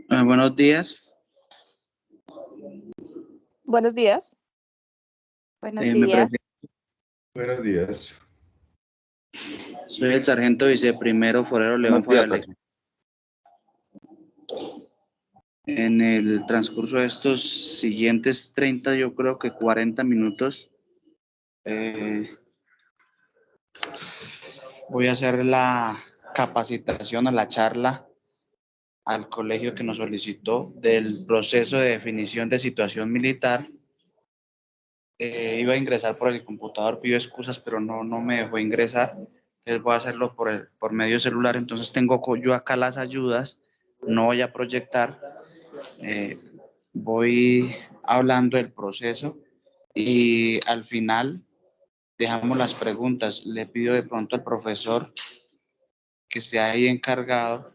Buenos días. Buenos días. Buenos Me días. presento. Buenos días. Soy el sargento viceprimero Forero León Buenos días, Fabiale. sargento. En el transcurso de estos siguientes 30, yo creo que 40 minutos, voy a hacer la capacitación o la charla al colegio que nos solicitó del proceso de definición de situación militar. Iba a ingresar por el computador, pido excusas, pero no me dejó ingresar. Entonces voy a hacerlo por medio celular. Entonces tengo yo acá las ayudas, no voy a proyectar. Voy hablando del proceso y al final dejamos las preguntas. Le pido de pronto al profesor que esté ahí encargado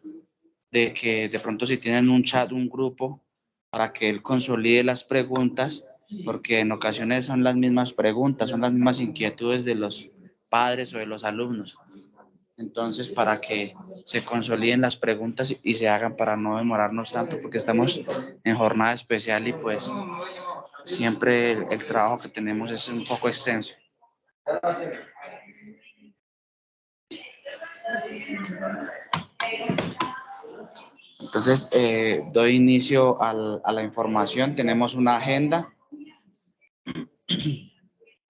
de que de pronto si tienen un chat, un grupo, para que él consolide las preguntas, porque en ocasiones son las mismas preguntas, son las mismas inquietudes de los padres o de los alumnos. Entonces, para que se consoliden las preguntas y se hagan para no demorarnos tanto, porque estamos en jornada especial y pues siempre el trabajo que tenemos es un poco extenso. Entonces, doy inicio a la información. Tenemos una agenda.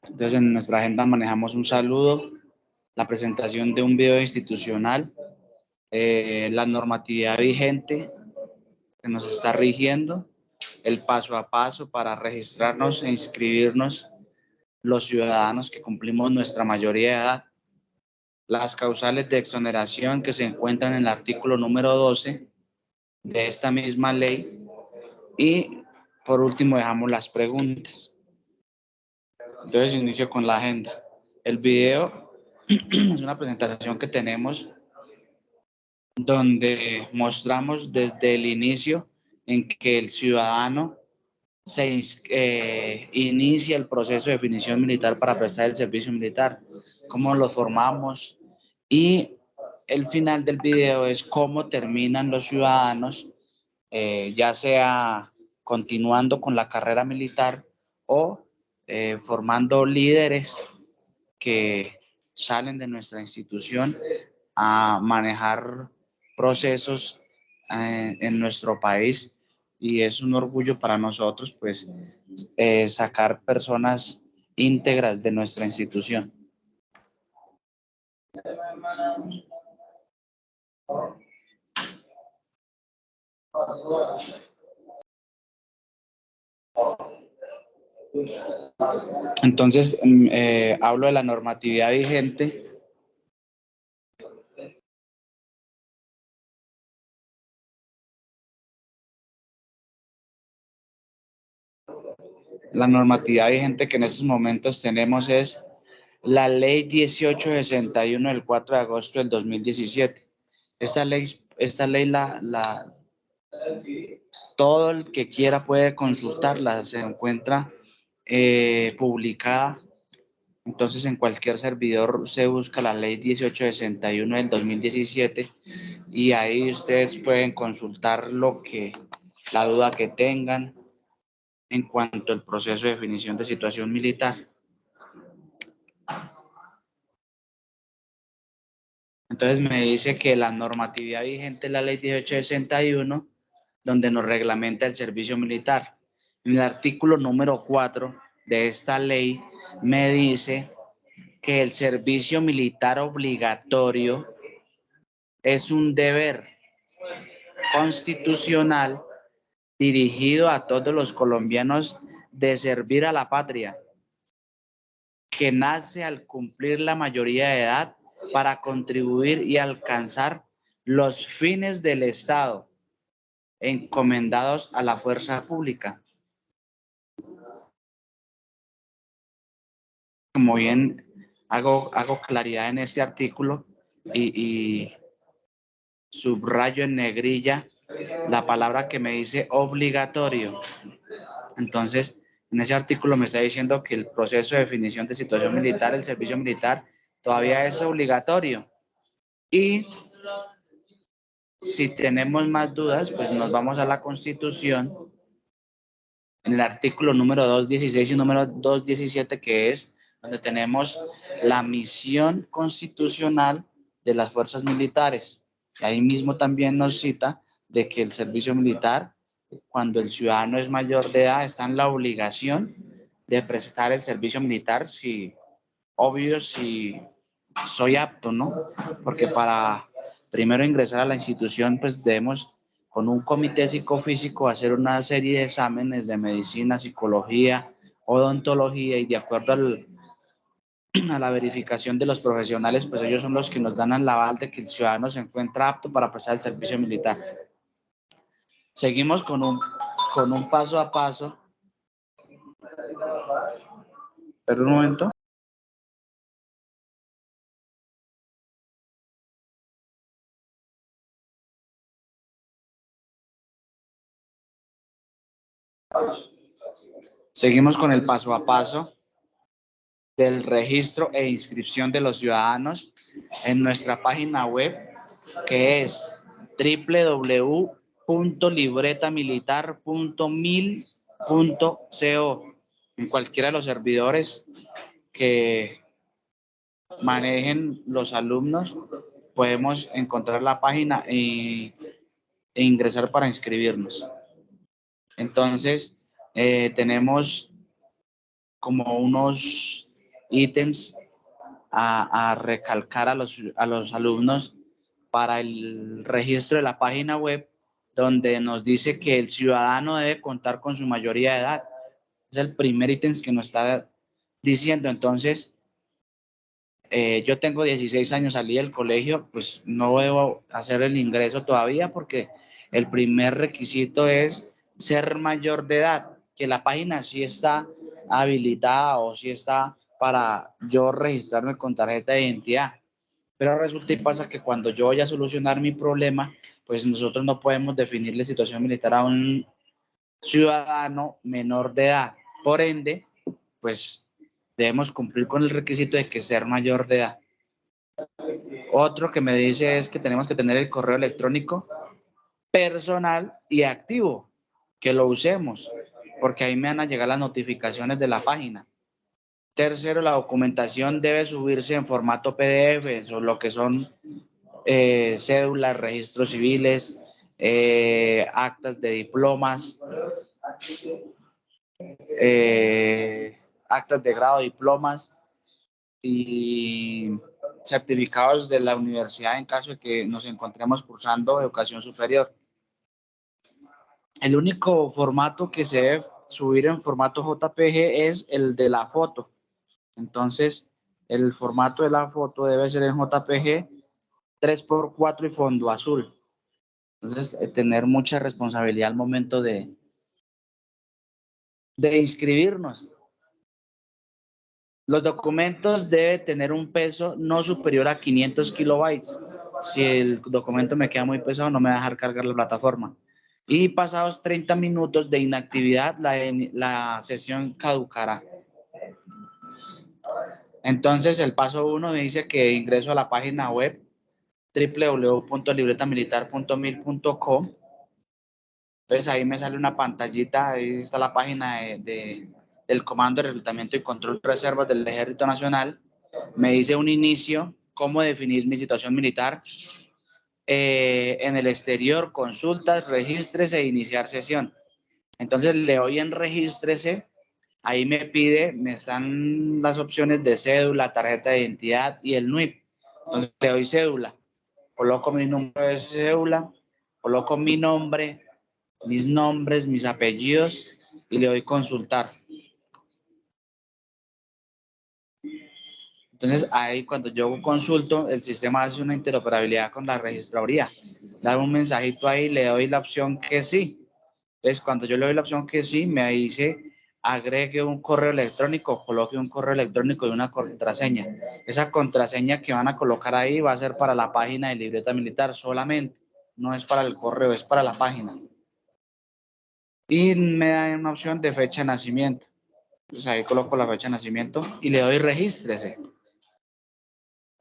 Entonces, en nuestra agenda manejamos un saludo, la presentación de un video institucional, la normatividad vigente que nos está rigiendo, el paso a paso para registrarnos e inscribirnos los ciudadanos que cumplimos nuestra mayoría de edad, las causales de exoneración que se encuentran en el artículo número 12 de esta misma ley y por último dejamos las preguntas. Entonces inicio con la agenda. El video es una presentación que tenemos donde mostramos desde el inicio en que el ciudadano inicia el proceso de definición militar para prestar el servicio militar, cómo lo formamos y el final del video es cómo terminan los ciudadanos, ya sea continuando con la carrera militar o formando líderes que salen de nuestra institución a manejar procesos en nuestro país y es un orgullo para nosotros pues sacar personas íntegras de nuestra institución. Entonces, hablo de la normatividad vigente. La normatividad vigente que en estos momentos tenemos es la ley 1861 del 4 de agosto del 2017. Esta ley todo el que quiera puede consultarla, se encuentra publicada. Entonces en cualquier servidor se busca la ley 1861 del 2017 y ahí ustedes pueden consultar la duda que tengan en cuanto al proceso de definición de situación militar. Entonces me dice que la normatividad vigente es la ley 1861, donde nos reglamenta el servicio militar. En el artículo número 4 de esta ley me dice que el servicio militar obligatorio es un deber constitucional dirigido a todos los colombianos de servir a la patria, que nace al cumplir la mayoría de edad para contribuir y alcanzar los fines del Estado encomendados a la fuerza pública. Como bien hago claridad en este artículo y subrayo en negrilla la palabra que me dice obligatorio. Entonces, en ese artículo me está diciendo que el proceso de definición de situación militar, el servicio militar, todavía es obligatorio. Y Si tenemos más dudas, pues nos vamos a la Constitución, en el artículo número 216 y número 217, que es donde tenemos la misión constitucional de las fuerzas militares. Y ahí mismo también nos cita de que el servicio militar, cuando el ciudadano es mayor de edad, está en la obligación de prestar el servicio militar, si, obvio, si soy apto, ¿no? Porque para primero ingresar a la institución, pues debemos con un comité psicofísico hacer una serie de exámenes de medicina, psicología, odontología, y de acuerdo a la verificación de los profesionales, pues ellos son los que nos dan el aval de que el ciudadano se encuentra apto para prestar el servicio militar. Seguimos con un paso a paso. Perdón un momento. Seguimos con el paso a paso del registro e inscripción de los ciudadanos en nuestra página web, que es www.libretamilitar.mil.co. En cualquiera de los servidores que manejen los alumnos, podemos encontrar la página e ingresar para inscribirnos. Entonces, tenemos como unos ítems a recalcar a los alumnos para el registro de la página web, donde nos dice que el ciudadano debe contar con su mayoría de edad. Es el primer ítem que nos está diciendo. Entonces, yo tengo 16 años, salí del colegio, pues no debo hacer el ingreso todavía porque el primer requisito es ser mayor de edad, que la página sí está habilitada o sí está para yo registrarme con tarjeta de identidad. Pero resulta y pasa que cuando yo voy a solucionar mi problema, pues nosotros no podemos definirle situación militar a un ciudadano menor de edad. Por ende, pues debemos cumplir con el requisito de que ser mayor de edad. Otro que me dice es que tenemos que tener el correo electrónico personal y activo, que lo usemos, porque ahí me van a llegar las notificaciones de la página. Tercero, la documentación debe subirse en formato PDF, o lo que son cédulas, registros civiles, actas de diplomas, actas de grado, diplomas y certificados de la universidad en caso de que nos encontremos cursando educación superior. El único formato que se debe subir en formato JPG es el de la foto. Entonces, el formato de la foto debe ser en JPG 3x4 y fondo azul. Entonces, tener mucha responsabilidad al momento de inscribirnos. Los documentos deben tener un peso no superior a 500 kilobytes. Si el documento me queda muy pesado, no me va a dejar cargar la plataforma. Y pasados 30 minutos de inactividad, la sesión caducará. Entonces, el paso 1 me dice que ingreso a la página web www.libretamilitar.mil.co. Entonces, ahí me sale una pantallita, ahí está la página del Comando de Reclutamiento y Control de Reservas del Ejército Nacional. Me dice un inicio, cómo definir mi situación militar. En el exterior, consultas, regístrese e iniciar sesión. Entonces le doy en regístrese, ahí me están las opciones de cédula, tarjeta de identidad y el NUIP. Entonces le doy cédula, coloco mi número de cédula, coloco mi nombre, mis nombres, mis apellidos y le doy consultar. Entonces ahí cuando yo consulto, el sistema hace una interoperabilidad con la registraduría. Le doy un mensajito ahí, le doy la opción que sí. Entonces cuando yo le doy la opción que sí, me dice agregue un correo electrónico, coloque un correo electrónico y una contraseña. Esa contraseña que van a colocar ahí va a ser para la página de Libreta Militar solamente. No es para el correo, es para la página. Y me da una opción de fecha de nacimiento. Pues ahí coloco la fecha de nacimiento y le doy regístrese.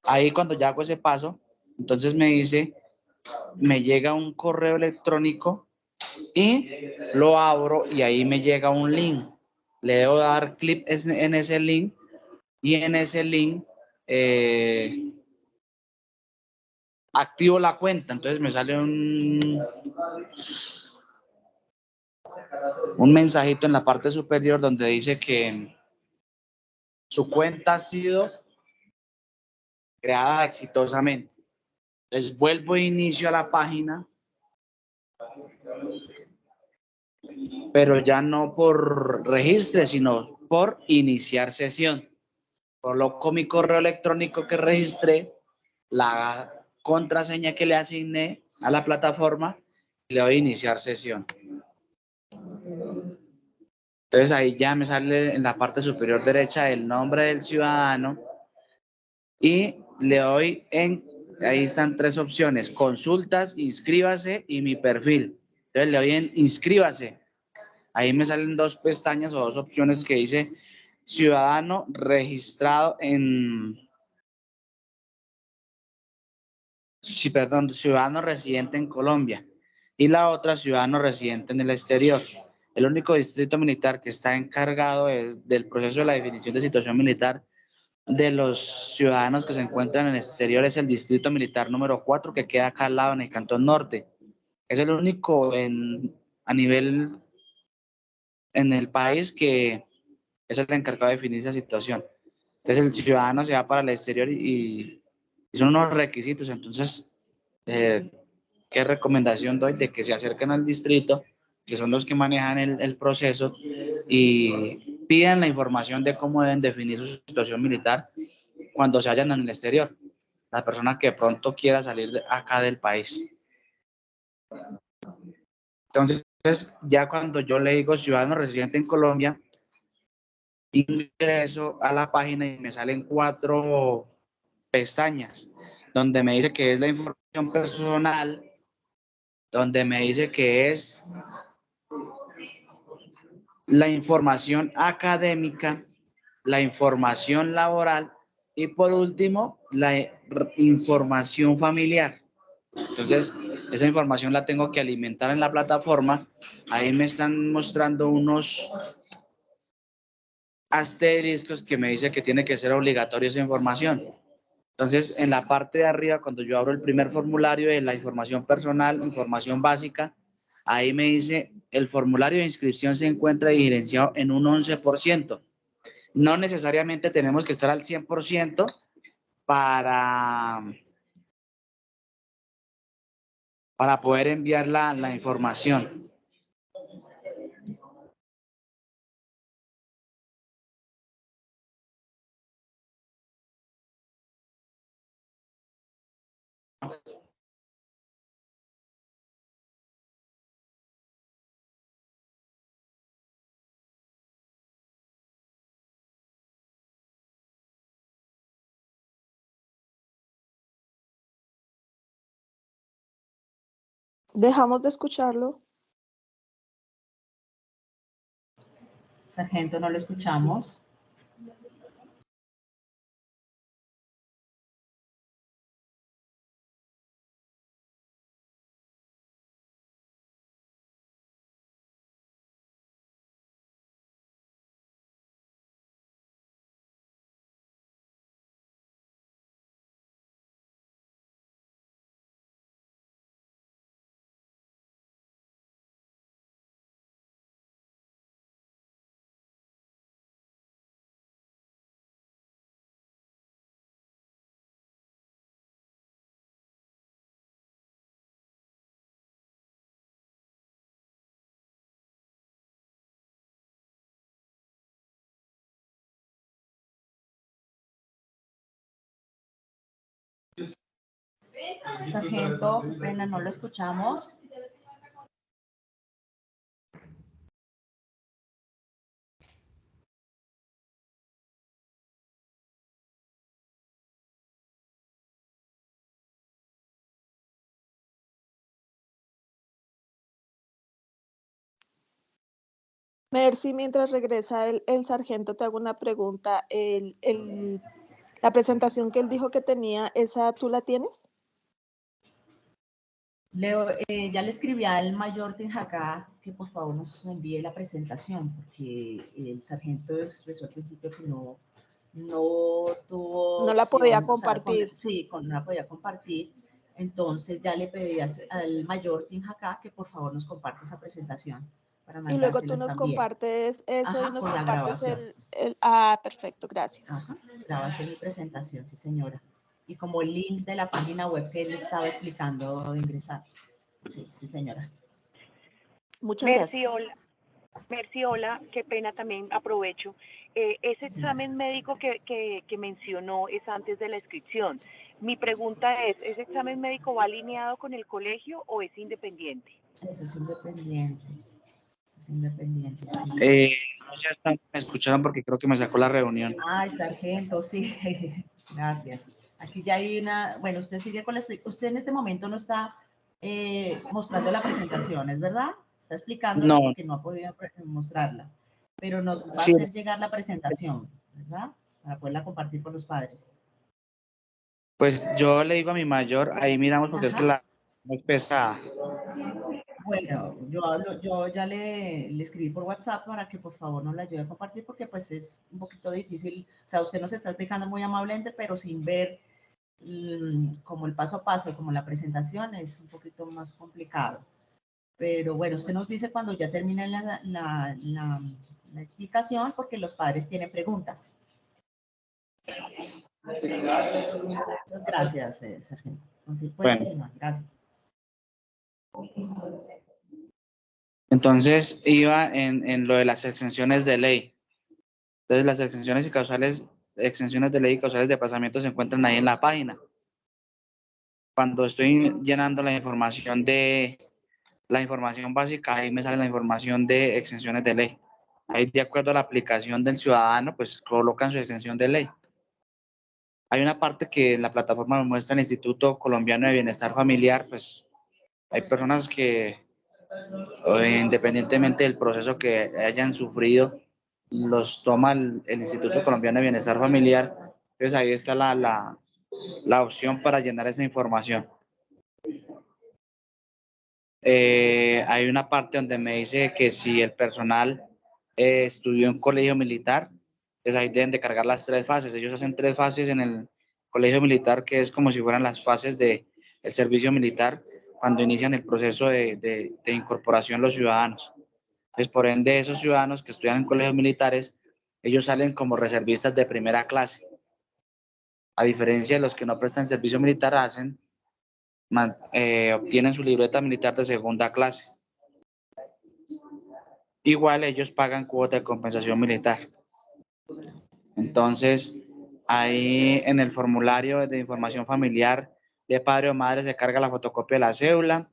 Ahí cuando ya hago ese paso, entonces me dice me llega un correo electrónico y lo abro y ahí me llega un link. Le debo dar clic en ese link y en ese link activo la cuenta. Entonces me sale un mensajito en la parte superior donde dice que su cuenta ha sido creada exitosamente. Entonces vuelvo e inicio a la página, pero ya no por registre, sino por iniciar sesión. Coloco mi correo electrónico que registré, la contraseña que le asigné a la plataforma y le doy a iniciar sesión. Entonces ahí ya me sale en la parte superior derecha el nombre del ciudadano y le doy ahí están 3 opciones: consultas, inscríbase y mi perfil. Entonces le doy en inscríbase. Ahí me salen 2 pestañas o 2 opciones que dice ciudadano registrado ciudadano residente en Colombia y la otra ciudadano residente en el exterior. El único distrito militar que está encargado del proceso de la definición de situación militar de los ciudadanos que se encuentran en el exterior es el distrito militar número 4 que queda acá al lado en el Cantón Norte. Es el único a nivel en el país que es el encargado de definir esa situación. Entonces el ciudadano se va para el exterior y son unos requisitos. Entonces, ¿qué recomendación doy? De que se acerquen al distrito, que son los que manejan el proceso, y pidan la información de cómo deben definir su situación militar cuando se hallan en el exterior. La persona que de pronto quiera salir acá del país. Entonces, ya cuando yo le digo ciudadano residente en Colombia, ingreso a la página y me salen 4 pestañas, donde me dice que es la información personal, donde me dice que es la información académica, la información laboral y por último, la información familiar. Entonces, esa información la tengo que alimentar en la plataforma. Ahí me están mostrando unos asteriscos que me dice que tiene que ser obligatorio esa información. Entonces, en la parte de arriba, cuando yo abro el primer formulario de la información personal, información básica, ahí me dice, el formulario de inscripción se encuentra diligenciado en un 11%. No necesariamente tenemos que estar al 100% para poder enviar la información. Dejamos de escucharlo. Sargento, no lo escuchamos. Sargento, pena, no lo escuchamos. Mercy, mientras regresa el sargento, te hago una pregunta. La presentación que él dijo que tenía, ¿esa tú la tienes? Leo, ya le escribí al mayor Tinjacá que por favor nos envíe la presentación, porque el sargento expresó al principio que no tuvo No la podía opción, o sea, compartir. no la podía compartir. Entonces ya le pedí al mayor Tinjacá que por favor nos comparte esa presentación para Y luego tú mandárselas nos también. compartes eso y Ajá, nos con la compartes grabación. perfecto, gracias. Ajá, grabación mi presentación, sí señora. Y como el link de la página web que él estaba explicando de ingresar. Sí, sí señora. Muchas Mercy, gracias. hola. Mercy, hola, qué pena también aprovecho. Ese Sí, señora. examen médico que mencionó es antes de la inscripción. Mi pregunta es, ¿ese examen médico va alineado con el colegio o es independiente? Eso es independiente. Eso es independiente, sí. No sé si me escucharon porque creo que me sacó la reunión. Ay, sargento, sí. Gracias. Aquí ya hay una, bueno, usted sigue con la explicación. Usted en este momento no está mostrando la presentación, ¿es verdad? Está explicándola No, porque no ha podido mostrarla. Pero nos va a sí, hacer llegar la presentación, ¿verdad? Para poderla compartir con los padres. pues yo le digo a mi mayor, ahí miramos porque es que Ajá. la es pesada. Bueno, yo ya le escribí por WhatsApp para que por favor nos la ayude a compartir porque pues es un poquito difícil, o sea, usted nos está explicando muy amablemente, pero sin ver como el paso a paso, como la presentación es un poquito más complicado. Pero bueno, usted nos dice cuando ya termine la explicación porque los padres tienen preguntas. Muchas gracias, sargento. Puede Bueno, continuar, gracias. entonces iba en lo de las exenciones de ley. Entonces las exenciones y causales, exenciones de ley y causales de pasamiento se encuentran ahí en la página. Cuando estoy llenando la información básica, ahí me sale la información de exenciones de ley. Ahí, de acuerdo a la aplicación del ciudadano, pues colocan su extensión de ley. Hay una parte que en la plataforma nos muestra el Instituto Colombiano de Bienestar Familiar, pues hay personas que, independientemente del proceso que hayan sufrido, los toma el Instituto Colombiano de Bienestar Familiar. Entonces ahí está la opción para llenar esa información. Hay una parte donde me dice que si el personal estudió en colegio militar, pues ahí deben de cargar las 3 fases. Ellos hacen 3 fases en el colegio militar, que es como si fueran las fases del servicio militar cuando inician el proceso de incorporación los ciudadanos. Entonces, por ende, esos ciudadanos que estudian en colegios militares, ellos salen como reservistas de primera clase. A diferencia de los que no prestan servicio militar, obtienen su libreta militar de segunda clase. Igual ellos pagan cuota de compensación militar. Entonces, ahí en el formulario de información familiar de padre o madre se carga la fotocopia de la cédula.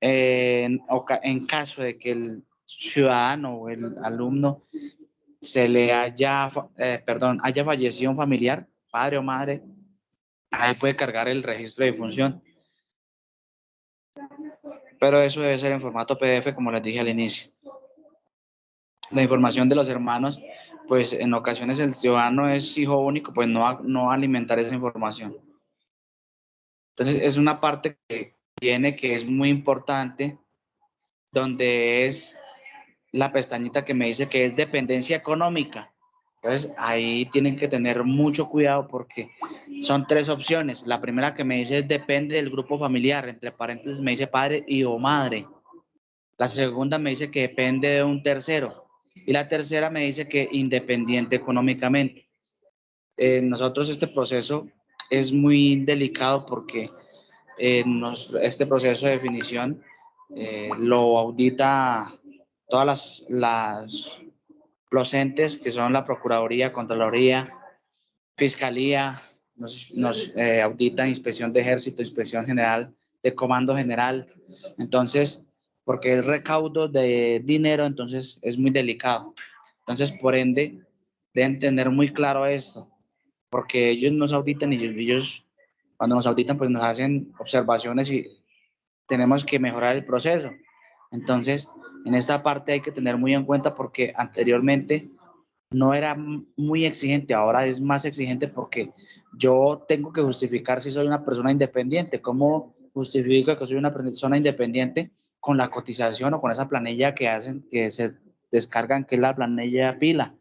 En caso de que el ciudadano o el alumno haya fallecido un familiar, padre o madre, ahí puede cargar el registro de difunción. Pero eso debe ser en formato PDF, como les dije al inicio. La información de los hermanos, pues en ocasiones el ciudadano es hijo único, pues no alimentar esa información. Entonces es una parte que viene que es muy importante, donde es la pestañita que me dice que es dependencia económica. Entonces ahí tienen que tener mucho cuidado porque son 3 opciones. La primera que me dice es depende del grupo familiar, entre paréntesis me dice padre y o madre. La segunda me dice que depende de un tercero. Y la tercera me dice que independiente económicamente. Nosotros este proceso es muy delicado porque este proceso de definición lo audita todas los entes que son la Procuraduría, Contraloría, Fiscalía, nos audita Inspección de Ejército, Inspección General de Comando General. Entonces, porque es recaudo de dinero, entonces es muy delicado. Entonces, por ende, deben tener muy claro esto, porque ellos nos auditan y ellos cuando nos auditan, pues nos hacen observaciones y tenemos que mejorar el proceso. Entonces, en esta parte hay que tener muy en cuenta porque anteriormente no era muy exigente, ahora es más exigente porque yo tengo que justificar si soy una persona independiente. ¿Cómo justifico que soy una persona independiente con la cotización o con esa planilla que hacen, que se descargan, que es la planilla pila,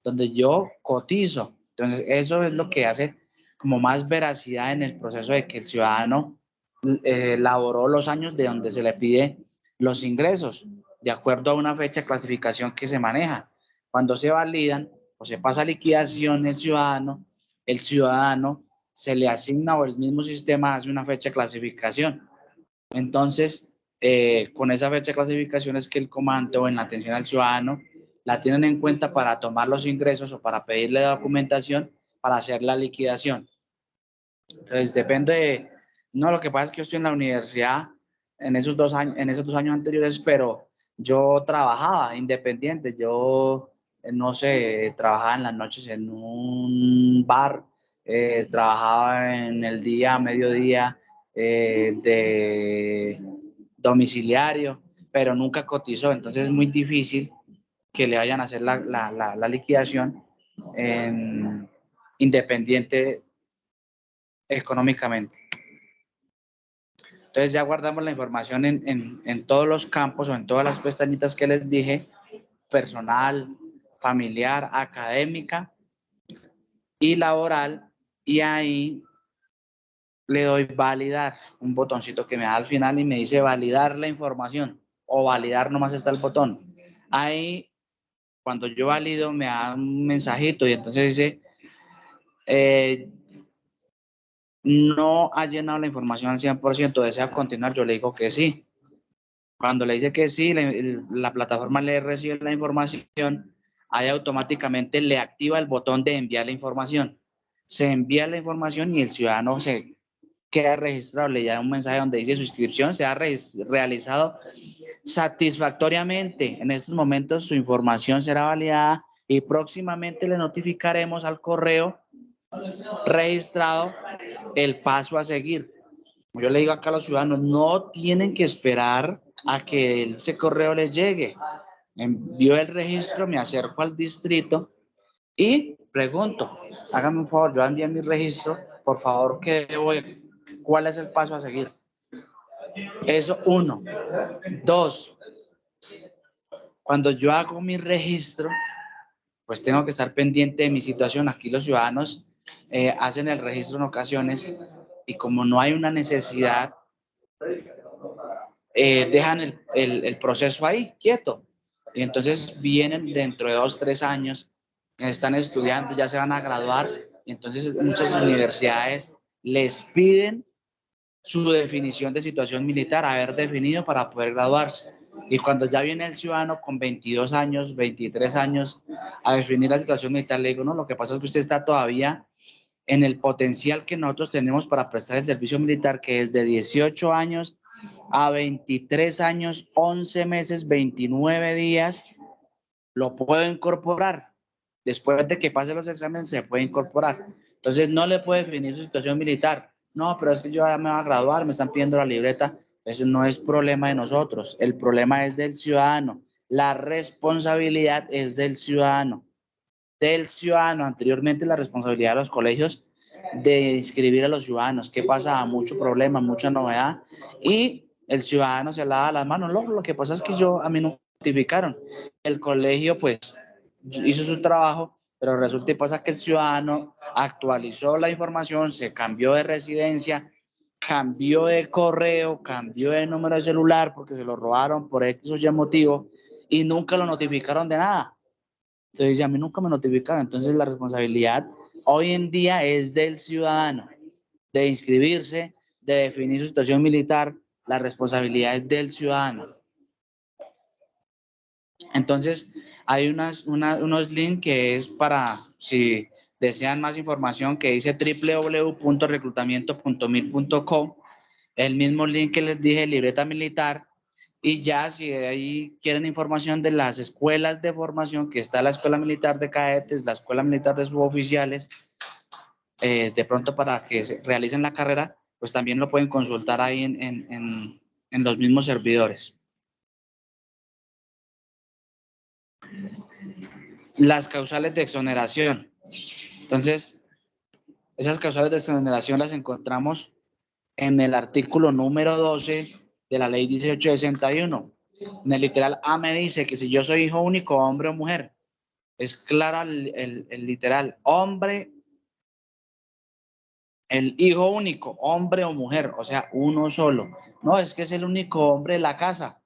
donde yo cotizo. Entonces, eso es lo que hace como más veracidad en el proceso de que el ciudadano laboró los años de donde se le pide los ingresos, de acuerdo a una fecha de clasificación que se maneja. Cuando se validan o se pasa a liquidación el ciudadano se le asigna o el mismo sistema hace una fecha de clasificación. Entonces, con esa fecha de clasificación es que el comando o en la atención al ciudadano la tienen en cuenta para tomar los ingresos o para pedirle documentación para hacer la liquidación. Entonces, depende de, no, lo que pasa es que yo estoy en la universidad en esos 2 años anteriores, pero yo trabajaba independiente, yo, no sé, trabajaba en las noches en un bar, trabajaba en el día, mediodía, de domiciliario, pero nunca cotizó, entonces es muy difícil que le vayan a hacer la liquidación independiente económicamente. Entonces ya guardamos la información en todos los campos o en todas las pestañitas que les dije, personal, familiar, académica y laboral, y ahí le doy validar, un botoncito que me da al final y me dice validar la información o validar, nomás está el botón. Ahí, cuando yo valido, me da un mensajito y entonces dice, no ha llenado la información al 100%, desea continuar, yo le digo que sí. Cuando le dice que sí, la plataforma le recibe la información, ahí automáticamente le activa el botón de enviar la información. Se envía la información y el ciudadano se queda registrado, le llega un mensaje donde dice su inscripción se ha realizado satisfactoriamente. En estos momentos su información será validada y próximamente le notificaremos al correo registrado el paso a seguir. Yo le digo acá a los ciudadanos, no tienen que esperar a que ese correo les llegue. Envío el registro, me acerco al distrito y pregunto, hágame un favor, yo envié mi registro, por favor, ¿cuál es el paso a seguir? Eso, 1. 2, cuando yo hago mi registro, pues tengo que estar pendiente de mi situación. Aquí los ciudadanos hacen el registro en ocasiones y como no hay una necesidad, dejan el proceso ahí, quieto. Y entonces vienen dentro de 2, 3 años, están estudiando, ya se van a graduar, y entonces muchas universidades les piden su definición de situación militar, haber definido para poder graduarse. Y cuando ya viene el ciudadano con 22 años, 23 años, a definir la situación militar, le digo, no, lo que pasa es que usted está todavía en el potencial que nosotros tenemos para prestar el servicio militar, que es de 18 años a 23 años, 11 meses, 29 días, lo puedo incorporar. Después de que pase los exámenes, se puede incorporar. Entonces, no le puede definir su situación militar. No, pero es que yo ya me voy a graduar, me están pidiendo la libreta. Ese no es problema de nosotros. El problema es del ciudadano. La responsabilidad es del ciudadano. Anteriormente la responsabilidad de los colegios de inscribir a los ciudadanos. ¿Qué pasa? Mucho problema, mucha novedad. Y el ciudadano se lava las manos. Lo que pasa es que a mí no me notificaron. El colegio, pues, hizo su trabajo, pero resulta y pasa que el ciudadano actualizó la información, se cambió de residencia, cambió de correo, cambió de número de celular porque se lo robaron por X o Y motivo y nunca lo notificaron de nada. Entonces dice, a mí nunca me notificaron. Entonces la responsabilidad hoy en día es del ciudadano, de inscribirse, de definir su situación militar. La responsabilidad es del ciudadano. Entonces hay unos links que es para, si desean más información, que dice www.reclutamiento.mil.com, el mismo link que les dije, libreta militar. Y ya si ahí quieren información de las escuelas de formación, que está la Escuela Militar de Cadetes, la Escuela Militar de Suboficiales, de pronto para que realicen la carrera, pues también lo pueden consultar ahí en los mismos servidores. Las causales de exoneración. Entonces, esas causales de exoneración las encontramos en el artículo número 12 de la ley 1861. En el literal A me dice que si yo soy hijo único, hombre o mujer, es clara el literal, hombre, el hijo único, hombre o mujer, o sea, uno solo. No, es que es el único hombre de la casa.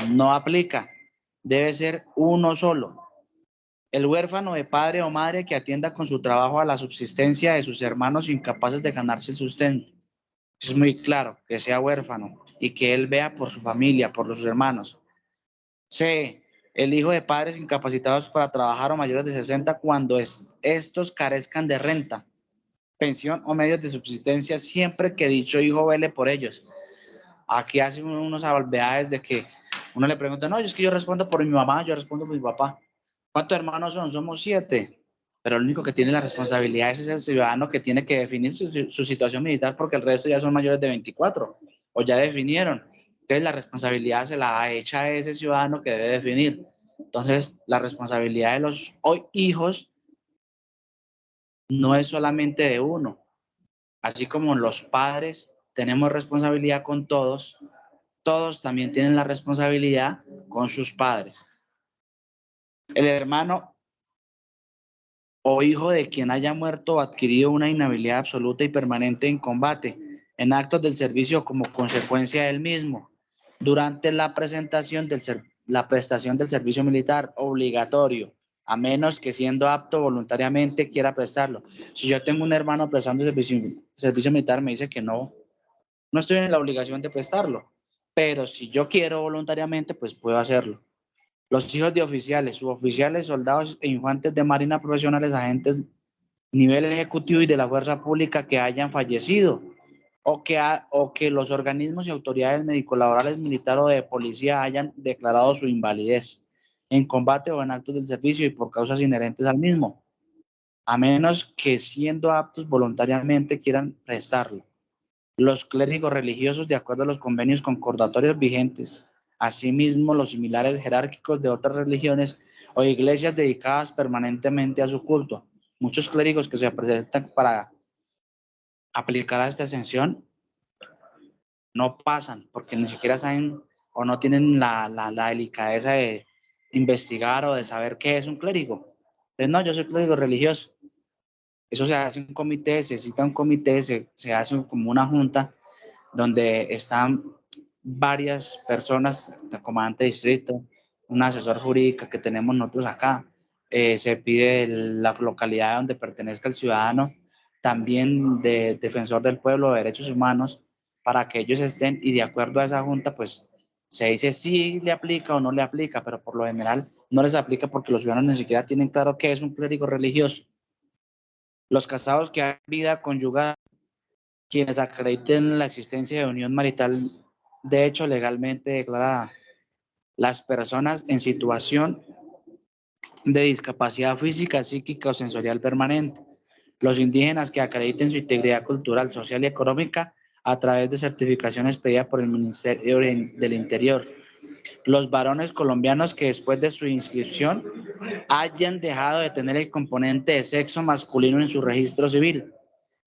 No aplica, debe ser uno solo. El huérfano de padre o madre que atienda con su trabajo a la subsistencia de sus hermanos incapaces de ganarse el sustento. Es muy claro que sea huérfano y que él vea por su familia, por sus hermanos. C. El hijo de padres incapacitados para trabajar o mayores de 60 cuando estos carezcan de renta, pensión o medios de subsistencia siempre que dicho hijo vele por ellos. Aquí hacen unos salvedades de que uno le pregunta, no, es que yo respondo por mi mamá, yo respondo por mi papá. ¿Cuántos hermanos son? Somos 7. Pero el único que tiene la responsabilidad es el ciudadano que tiene que definir su situación militar porque el resto ya son mayores de 24 o ya definieron. Entonces la responsabilidad se la echa a ese ciudadano que debe definir. Entonces la responsabilidad de los hoy hijos no es solamente de uno. Así como los padres tenemos responsabilidad con todos, todos también tienen la responsabilidad con sus padres. El hermano o hijo de quien haya muerto o adquirido una inhabilidad absoluta y permanente en combate, en actos del servicio como consecuencia del mismo, durante la prestación del servicio militar obligatorio, a menos que siendo apto voluntariamente quiera prestarlo. Si yo tengo un hermano prestando servicio militar, me dice que no estoy en la obligación de prestarlo, pero si yo quiero voluntariamente, pues puedo hacerlo. Los hijos de oficiales, suboficiales, soldados e infantes de marina profesionales, agentes nivel ejecutivo y de la fuerza pública que hayan fallecido o que los organismos y autoridades médico-laborales, militar o de policía hayan declarado su invalidez en combate o en actos del servicio y por causas inherentes al mismo, a menos que siendo aptos voluntariamente quieran prestarlo. Los clérigos religiosos de acuerdo a los convenios concordatorios vigentes, asimismo los similares jerárquicos de otras religiones o iglesias dedicadas permanentemente a su culto. Muchos clérigos que se presentan para aplicar a esta exención no pasan porque ni siquiera saben o no tienen la delicadeza de investigar o de saber qué es un clérigo. Entonces, no, yo soy clérigo religioso. Eso se hace un comité, se cita un comité, se hace como una junta donde están varias personas, el comandante de distrito, un asesor jurídico que tenemos nosotros acá, se pide la localidad donde pertenezca el ciudadano, también de defensor del pueblo, de derechos humanos, para que ellos estén y de acuerdo a esa junta, pues se dice si le aplica o no le aplica, pero por lo general no les aplica porque los ciudadanos ni siquiera tienen claro qué es un clérigo religioso. Los casados que han vida conyugal, quienes acrediten la existencia de unión marital de hecho legalmente declarada, las personas en situación de discapacidad física, psíquica o sensorial permanente, los indígenas que acrediten su integridad cultural, social y económica a través de certificaciones pedidas por el Ministerio del Interior, los varones colombianos que después de su inscripción hayan dejado de tener el componente de sexo masculino en su registro civil,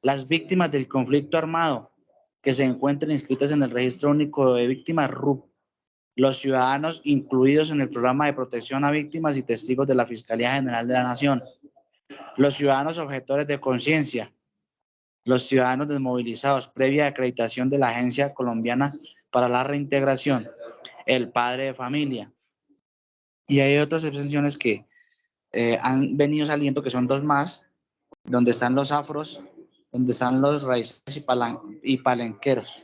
las víctimas del conflicto armado que se encuentren inscritas en el registro único de víctimas RUP, los ciudadanos incluidos en el programa de protección a víctimas y testigos de la Fiscalía General de la Nación, los ciudadanos objetores de conciencia, los ciudadanos desmovilizados previa acreditación de la Agencia Colombiana para la Reintegración, el padre de familia. Y hay otras excepciones que han venido saliendo, que son 2 más, donde están los afros, donde están los raíces y palenqueros.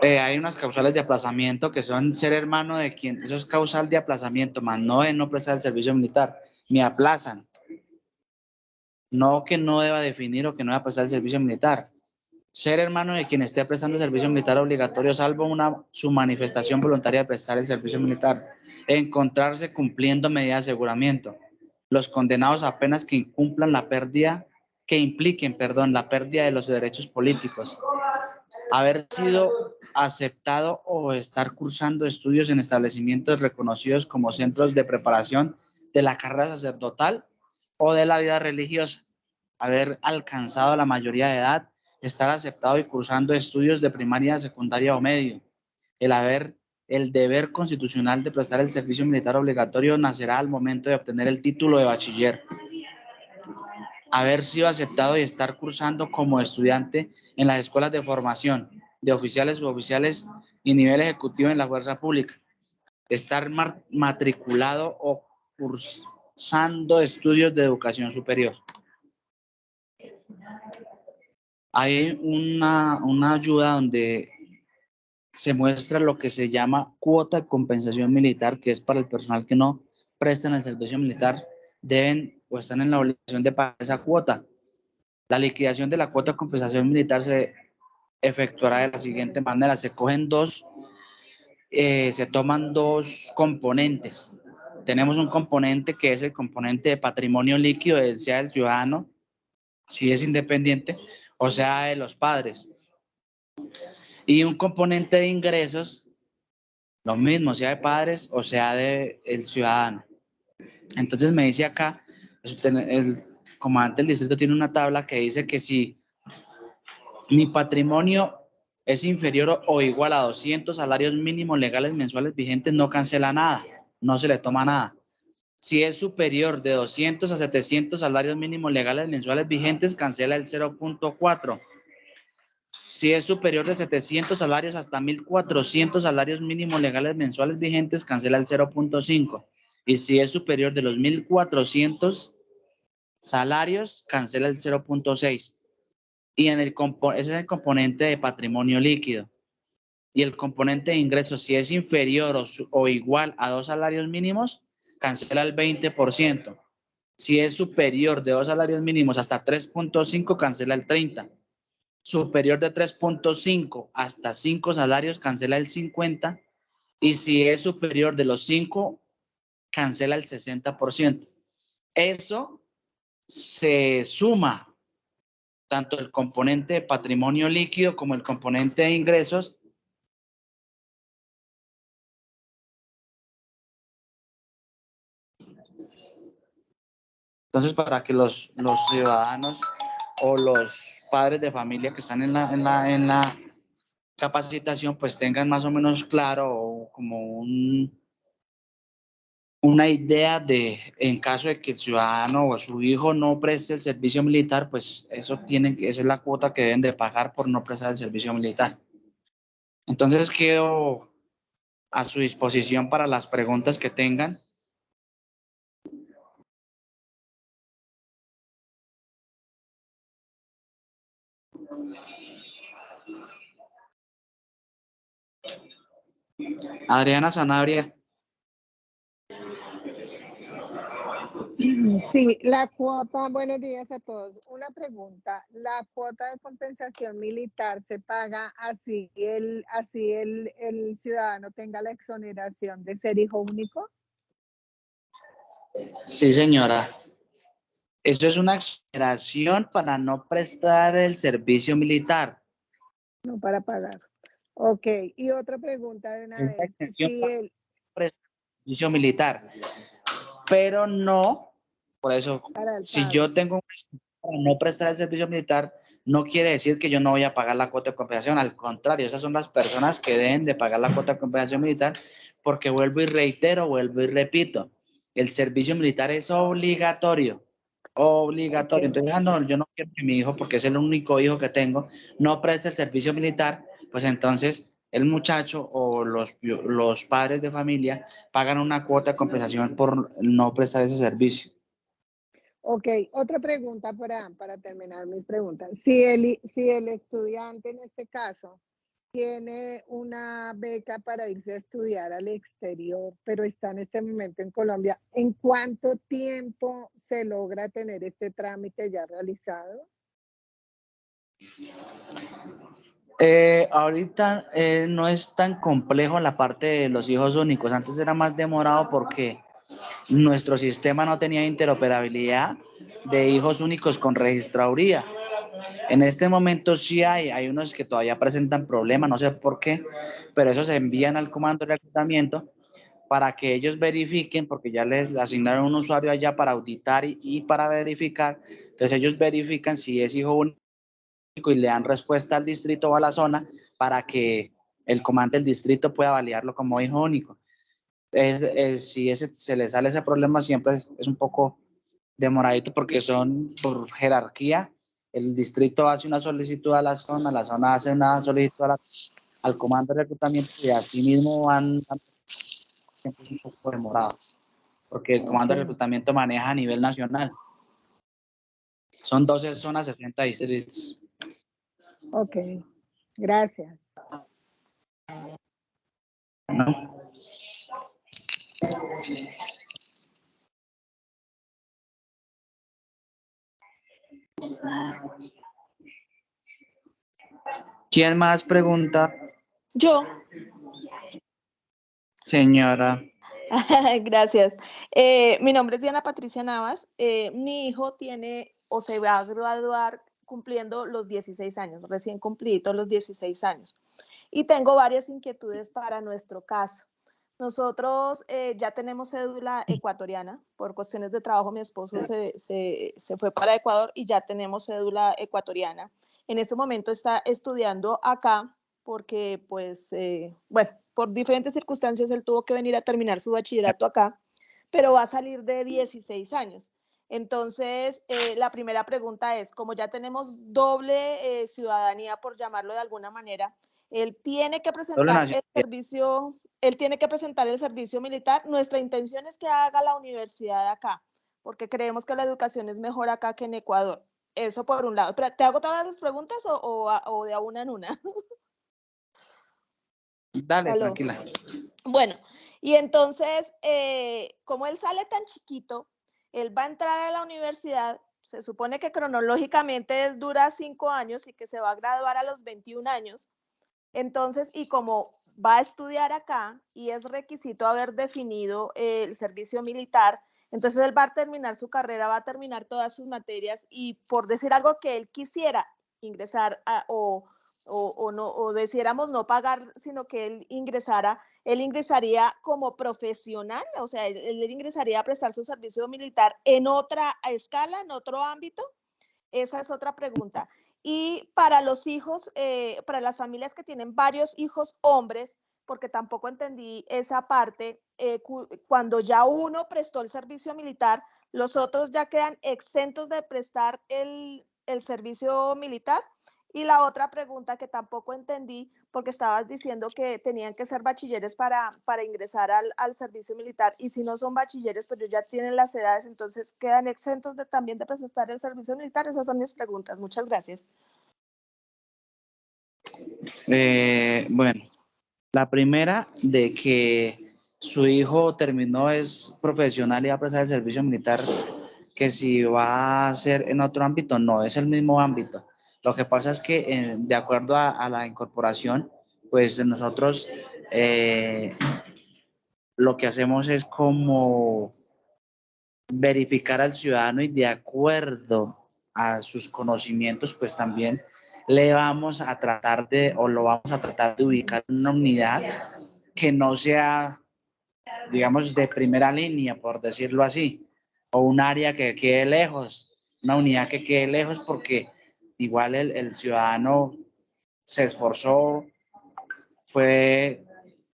Hay unas causales de aplazamiento que son ser hermano de quien, eso es causal de aplazamiento, más no de no prestar el servicio militar, me aplazan. No que no deba definir o que no deba prestar el servicio militar. Ser hermano de quien esté prestando servicio militar obligatorio, salvo su manifestación voluntaria de prestar el servicio militar. Encontrarse cumpliendo medidas de aseguramiento. Los condenados a penas que impliquen la pérdida de los derechos políticos. Haber sido aceptado o estar cursando estudios en establecimientos reconocidos como centros de preparación de la carrera sacerdotal o de la vida religiosa, haber alcanzado la mayoría de edad, estar aceptado y cursando estudios de primaria, secundaria o medio, el deber constitucional de prestar el servicio militar obligatorio nacerá al momento de obtener el título de bachiller, haber sido aceptado y estar cursando como estudiante en las escuelas de formación de oficiales, suboficiales y nivel ejecutivo en la fuerza pública, estar matriculado o cursando estudios de educación superior. Hay una ayuda donde se muestra lo que se llama cuota de compensación militar, que es para el personal que no prestan el servicio militar, deben o están en la obligación de pagar esa cuota. La liquidación de la cuota de compensación militar se efectuará de la siguiente manera: se toman dos componentes. Tenemos un componente que es el componente de patrimonio líquido, sea del ciudadano, si es independiente, o sea de los padres. Y un componente de ingresos, lo mismo, sea de padres o sea de el ciudadano. Entonces me dice acá, el comandante del distrito tiene una tabla que dice que si mi patrimonio es inferior o igual a 200 salarios mínimos legales mensuales vigentes, no cancela nada, no se le toma nada. Si es superior de 200 a 700 salarios mínimos legales mensuales vigentes, cancela el 0.4. Si es superior de 700 salarios hasta 1.400 salarios mínimos legales mensuales vigentes, cancela el 0.5. Y si es superior de los 1.400 salarios, cancela el 0.6. Y ese es el componente de patrimonio líquido. Y el componente de ingresos, si es inferior o igual a 2 salarios mínimos, cancela el 20%. Si es superior de 2 salarios mínimos hasta 3.5, cancela el 30%. Superior de 3.5 hasta 5 salarios, cancela el 50%. Y si es superior de los 5, cancela el 60%. Eso se suma tanto el componente de patrimonio líquido como el componente de ingresos. Entonces, para que los ciudadanos o los padres de familia que están en la capacitación, pues tengan más o menos claro como una idea de, en caso de que el ciudadano o su hijo no preste el servicio militar, pues esa es la cuota que deben de pagar por no prestar el servicio militar. Entonces, quedo a su disposición para las preguntas que tengan. Adriana Sanabria. Sí, la cuota, buenos días a todos. Una pregunta, ¿la cuota de compensación militar se paga así el ciudadano tenga la exoneración de ser hijo único? Sí, señora. Esto es una exoneración para no prestar el servicio militar. No para pagar. Ok, y otra pregunta de una vez. Si el Prestar el servicio militar, pero no, por eso, si pago. yo tengo para no prestar el servicio militar, no quiere decir que yo no voy a pagar la cuota de compensación. Al contrario, esas son las personas que deben de pagar la cuota de compensación militar, porque vuelvo y reitero, vuelvo y repito, el servicio militar es obligatorio. Obligatorio. Okay. Entonces, no, yo no quiero que mi hijo, porque es el único hijo que tengo, no preste el servicio militar, pues entonces el muchacho o los padres de familia pagan una cuota de compensación por no prestar ese servicio. Ok, otra pregunta para terminar mis preguntas. Si el estudiante en este caso tiene una beca para irse a estudiar al exterior, pero está en este momento en Colombia, ¿en cuánto tiempo se logra tener este trámite ya realizado? Ahorita no es tan complejo la parte de los hijos únicos. Antes era más demorado porque nuestro sistema no tenía interoperabilidad de hijos únicos con registraduría. En este momento sí hay unos que todavía presentan problemas, no sé por qué, pero esos se envían al comando de reclutamiento para que ellos verifiquen, porque ya les asignaron un usuario allá para auditar y para verificar. Entonces ellos verifican si es hijo único y le dan respuesta al distrito o a la zona para que el comandante del distrito pueda validarlo como hijo único. Si se le sale ese problema, siempre es un poco demoradito porque son por jerarquía. El distrito hace una solicitud a la zona hace una solicitud al comando de reclutamiento y así mismo van siempre es un poco demorado porque el comando de reclutamiento maneja a nivel nacional. Son 12 zonas, 60 distritos. Ok, gracias. ¿No? ¿Quién más pregunta? Yo. Señora. Gracias. Mi nombre es Diana Patricia Navas. Mi hijo tiene o se va a graduar cumpliendo los 16 años, recién cumplido los 16 años. Y tengo varias inquietudes para nuestro caso. Nosotros ya tenemos cédula ecuatoriana. Por cuestiones de trabajo, mi esposo se fue para Ecuador y ya tenemos cédula ecuatoriana. En este momento está estudiando acá porque, pues, bueno, por diferentes circunstancias él tuvo que venir a terminar su bachillerato acá, pero va a salir de 16 años. Entonces, la primera pregunta es, como ya tenemos doble ciudadanía, por llamarlo de alguna manera, él tiene que presentar el servicio militar. Nuestra intención es que haga la universidad acá, porque creemos que la educación es mejor acá que en Ecuador. Eso por un lado. Pero, ¿te hago todas las preguntas o de a una en una? Dale, ¿Aló? tranquila. Bueno, y entonces, como él sale tan chiquito, él va a entrar a la universidad, se supone que cronológicamente dura 5 años y que se va a graduar a los 21 años. Entonces, y como va a estudiar acá y es requisito haber definido el servicio militar, entonces él va a terminar su carrera, va a terminar todas sus materias y por decir algo que él quisiera ingresar o deciéramos no pagar, sino que él ingresaría como profesional, o sea, él ingresaría a prestar su servicio militar en otra escala, en otro ámbito. Esa es otra pregunta. Y para los hijos, para las familias que tienen varios hijos hombres, porque tampoco entendí esa parte, cuando ya uno prestó el servicio militar, los otros ya quedan exentos de prestar el servicio militar. Y la otra pregunta que tampoco entendí, porque estabas diciendo que tenían que ser bachilleres para ingresar al servicio militar, y si no son bachilleres, pues ya tienen las edades, entonces quedan exentos también de prestar el servicio militar. Esas son mis preguntas. Muchas gracias. Bueno, la primera de que su hijo terminó es profesional y va a prestar el servicio militar, que si va a ser en otro ámbito, no, es el mismo ámbito. Lo que pasa es que de acuerdo a la incorporación, pues nosotros lo que hacemos es como verificar al ciudadano y de acuerdo a sus conocimientos, pues también le vamos a tratar lo vamos a tratar de ubicar en una unidad que no sea, digamos, de primera línea, por decirlo así, o un área que quede lejos, una unidad que quede lejos, porque igual el ciudadano se esforzó,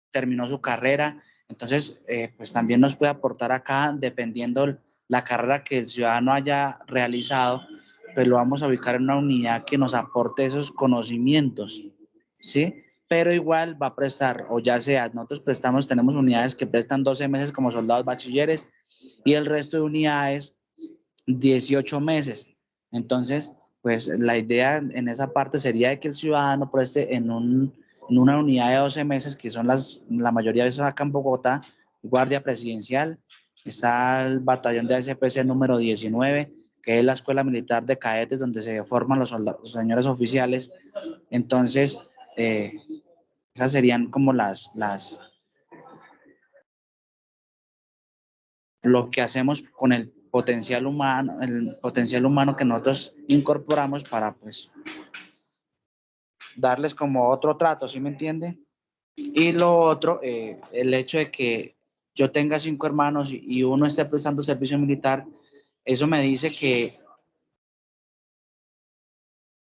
terminó su carrera, entonces pues también nos puede aportar acá, dependiendo la carrera que el ciudadano haya realizado, pues lo vamos a ubicar en una unidad que nos aporte esos conocimientos, ¿sí? Pero igual va a prestar, o ya sea, nosotros tenemos unidades que prestan 12 meses como soldados bachilleres y el resto de unidades 18 meses. Entonces, pues la idea en esa parte sería de que el ciudadano preste en una unidad de 12 meses, que son la mayoría de veces acá en Bogotá, Guardia Presidencial, está el batallón de SPC número 19, que es la Escuela Militar de Cadetes, donde se forman los señores oficiales. Entonces, esas serían como lo que hacemos con el potencial humano que nosotros incorporamos para, pues, darles como otro trato, ¿sí me entiende? Y lo otro, el hecho de que yo tenga 5 hermanos y uno esté prestando servicio militar, eso me dice que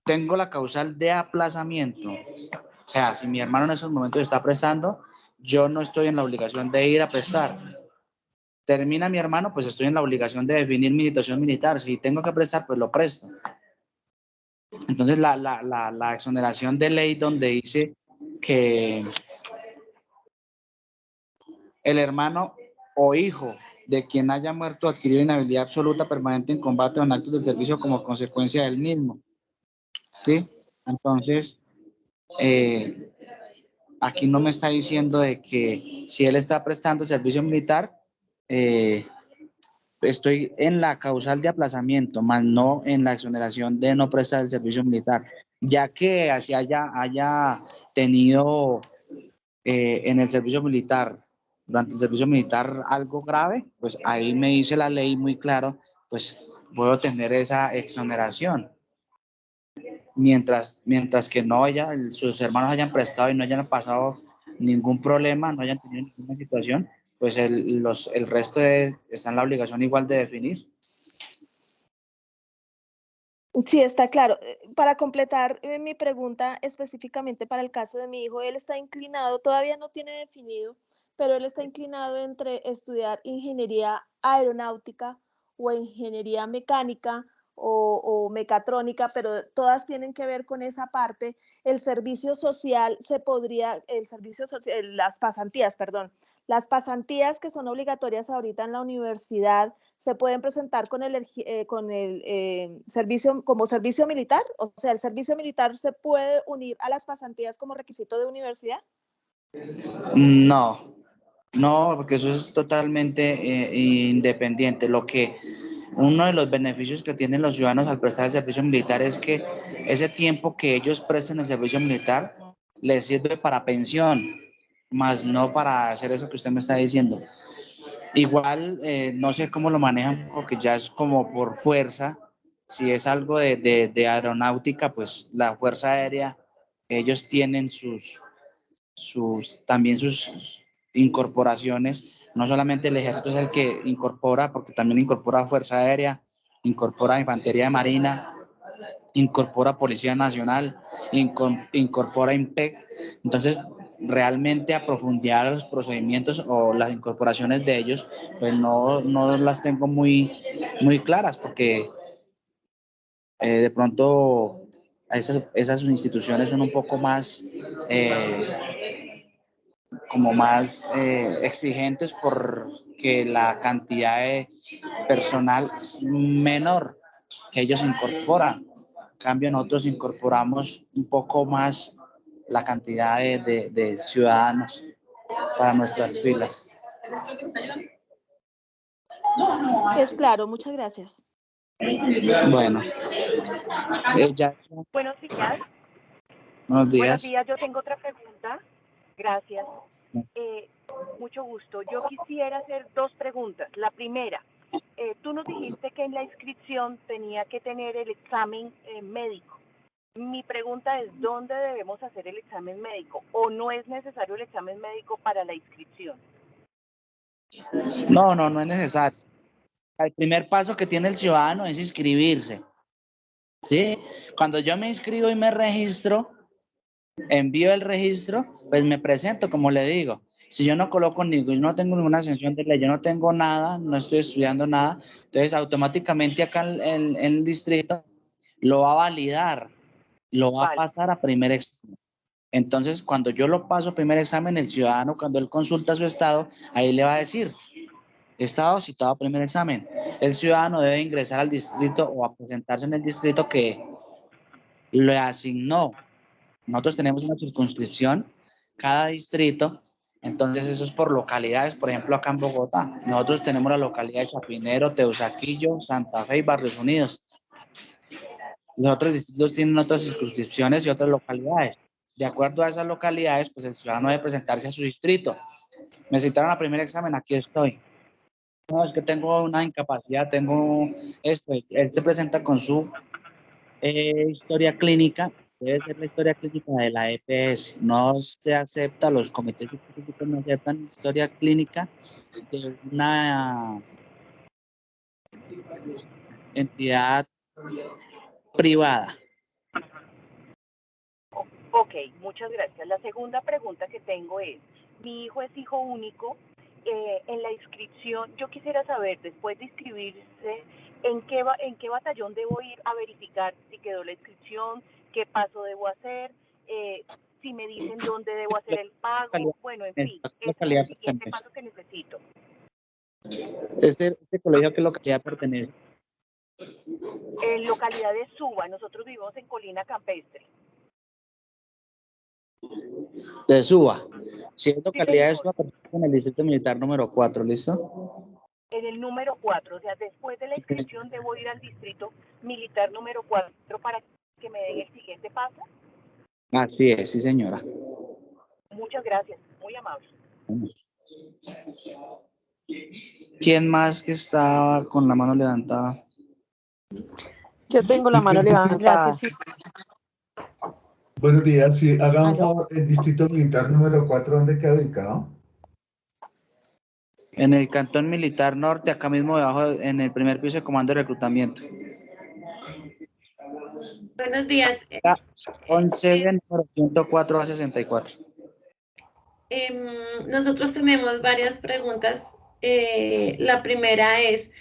tengo la causal de aplazamiento. O sea, si mi hermano en esos momentos está prestando, yo no estoy en la obligación de ir a prestar. Termina mi hermano, pues estoy en la obligación de definir mi situación militar. Si tengo que prestar, pues lo presto. Entonces, la exoneración de ley donde dice que el hermano o hijo de quien haya muerto adquirido inhabilidad absoluta permanente en combate o en actos de servicio como consecuencia del mismo. ¿Sí? Entonces, aquí no me está diciendo de que si él está prestando servicio militar, estoy en la causal de aplazamiento, más no en la exoneración de no prestar el servicio militar, ya que así haya tenido en el servicio militar, durante el servicio militar algo grave, pues ahí me dice la ley muy claro, pues puedo tener esa exoneración. Mientras que no sus hermanos hayan prestado y no hayan pasado ningún problema, no hayan tenido ninguna situación, pues el resto está en la obligación igual de definir. Sí, está claro. Para completar mi pregunta específicamente para el caso de mi hijo, él está inclinado, todavía no tiene definido, pero él está inclinado entre estudiar ingeniería aeronáutica o ingeniería mecánica o mecatrónica, pero todas tienen que ver con esa parte. El servicio social se podría, el servicio social, las pasantías, perdón, las pasantías que son obligatorias ahorita en la universidad se pueden presentar con el servicio como servicio militar, o sea, el servicio militar se puede unir a las pasantías como requisito de universidad. No, no, porque eso es totalmente independiente. Uno de los beneficios que tienen los ciudadanos al prestar el servicio militar es que ese tiempo que ellos presten el servicio militar les sirve para pensión, más no para hacer eso que usted me está diciendo. Igual, no sé cómo lo manejan, porque ya es como por fuerza. Si es algo de aeronáutica, pues la Fuerza Aérea, ellos tienen también sus incorporaciones. No solamente el ejército es el que incorpora, porque también incorpora Fuerza Aérea, incorpora Infantería de Marina, incorpora Policía Nacional, incorpora IMPEC. Entonces, realmente a profundidad los procedimientos o las incorporaciones de ellos, pues no las tengo muy claras, porque de pronto esas instituciones son un poco más como más exigentes porque la cantidad de personal es menor que ellos incorporan. En cambio, nosotros incorporamos un poco más la cantidad de ciudadanos para nuestras filas. Es claro, muchas gracias. Bueno, ya, Buenos días. buenos Buenos días. días, yo tengo otra pregunta. Gracias. Mucho gusto. Yo quisiera hacer 2 preguntas. La primera, tú nos dijiste que en la inscripción tenía que tener el examen médico. Mi pregunta es, ¿dónde debemos hacer el examen médico? ¿O no es necesario el examen médico para la inscripción? No es necesario. El primer paso que tiene el ciudadano es inscribirse. ¿Sí? Cuando yo me inscribo y me registro, envío el registro, pues me presento, como le digo. Si yo no coloco yo no tengo ninguna sanción de ley, yo no tengo nada, no estoy estudiando nada, entonces automáticamente acá en el distrito lo va a validar, lo va a pasar a primer examen. Entonces, cuando yo lo paso a primer examen, el ciudadano, cuando él consulta su estado, ahí le va a decir, estado citado a primer examen. El ciudadano debe ingresar al distrito o a presentarse en el distrito que le asignó. Nosotros tenemos una circunscripción, cada distrito, entonces eso es por localidades. Por ejemplo, acá en Bogotá, nosotros tenemos la localidad de Chapinero, Teusaquillo, Santa Fe y Barrios Unidos. Los otros distritos tienen otras circunscripciones y otras localidades. De acuerdo a esas localidades, pues el ciudadano debe presentarse a su distrito. Me citaron a primer examen, aquí estoy. No, es que tengo una incapacidad, tengo esto. Él se presenta con su historia clínica debe ser la historia clínica de la EPS. No se acepta, los comités científicos no aceptan historia clínica de una entidad privada. Ok, muchas gracias. La segunda pregunta que tengo es, mi hijo es hijo único, en la inscripción, yo quisiera saber, después de inscribirse, ¿en qué batallón debo ir a verificar si quedó la inscripción, qué paso debo hacer, si me dicen dónde debo hacer el pago? Bueno, en fin, ese es el siguiente paso que necesito. Este colegio, ¿a qué localidad pertenece? En localidad de Suba, nosotros vivimos en Colina Campestre. De Suba. Si es Sí, localidad de señor. Suba, pertenece en el distrito militar número 4, ¿listo? En el número 4, o sea, después de la inscripción debo ir al distrito militar número 4 para que me den el siguiente paso. Así es, sí, señora. Muchas gracias, muy amable. ¿Quién más que estaba con la mano levantada? Yo tengo la mano levantada. Gracias. Sí. Buenos días, sí, haga un Aló. favor, el distrito militar número 4, ¿dónde queda ubicado? En el Cantón Militar Norte, acá mismo debajo, en el primer piso de comando de reclutamiento. Buenos días. 11 de número 104 a 64. Nosotros tenemos varias preguntas. La primera es,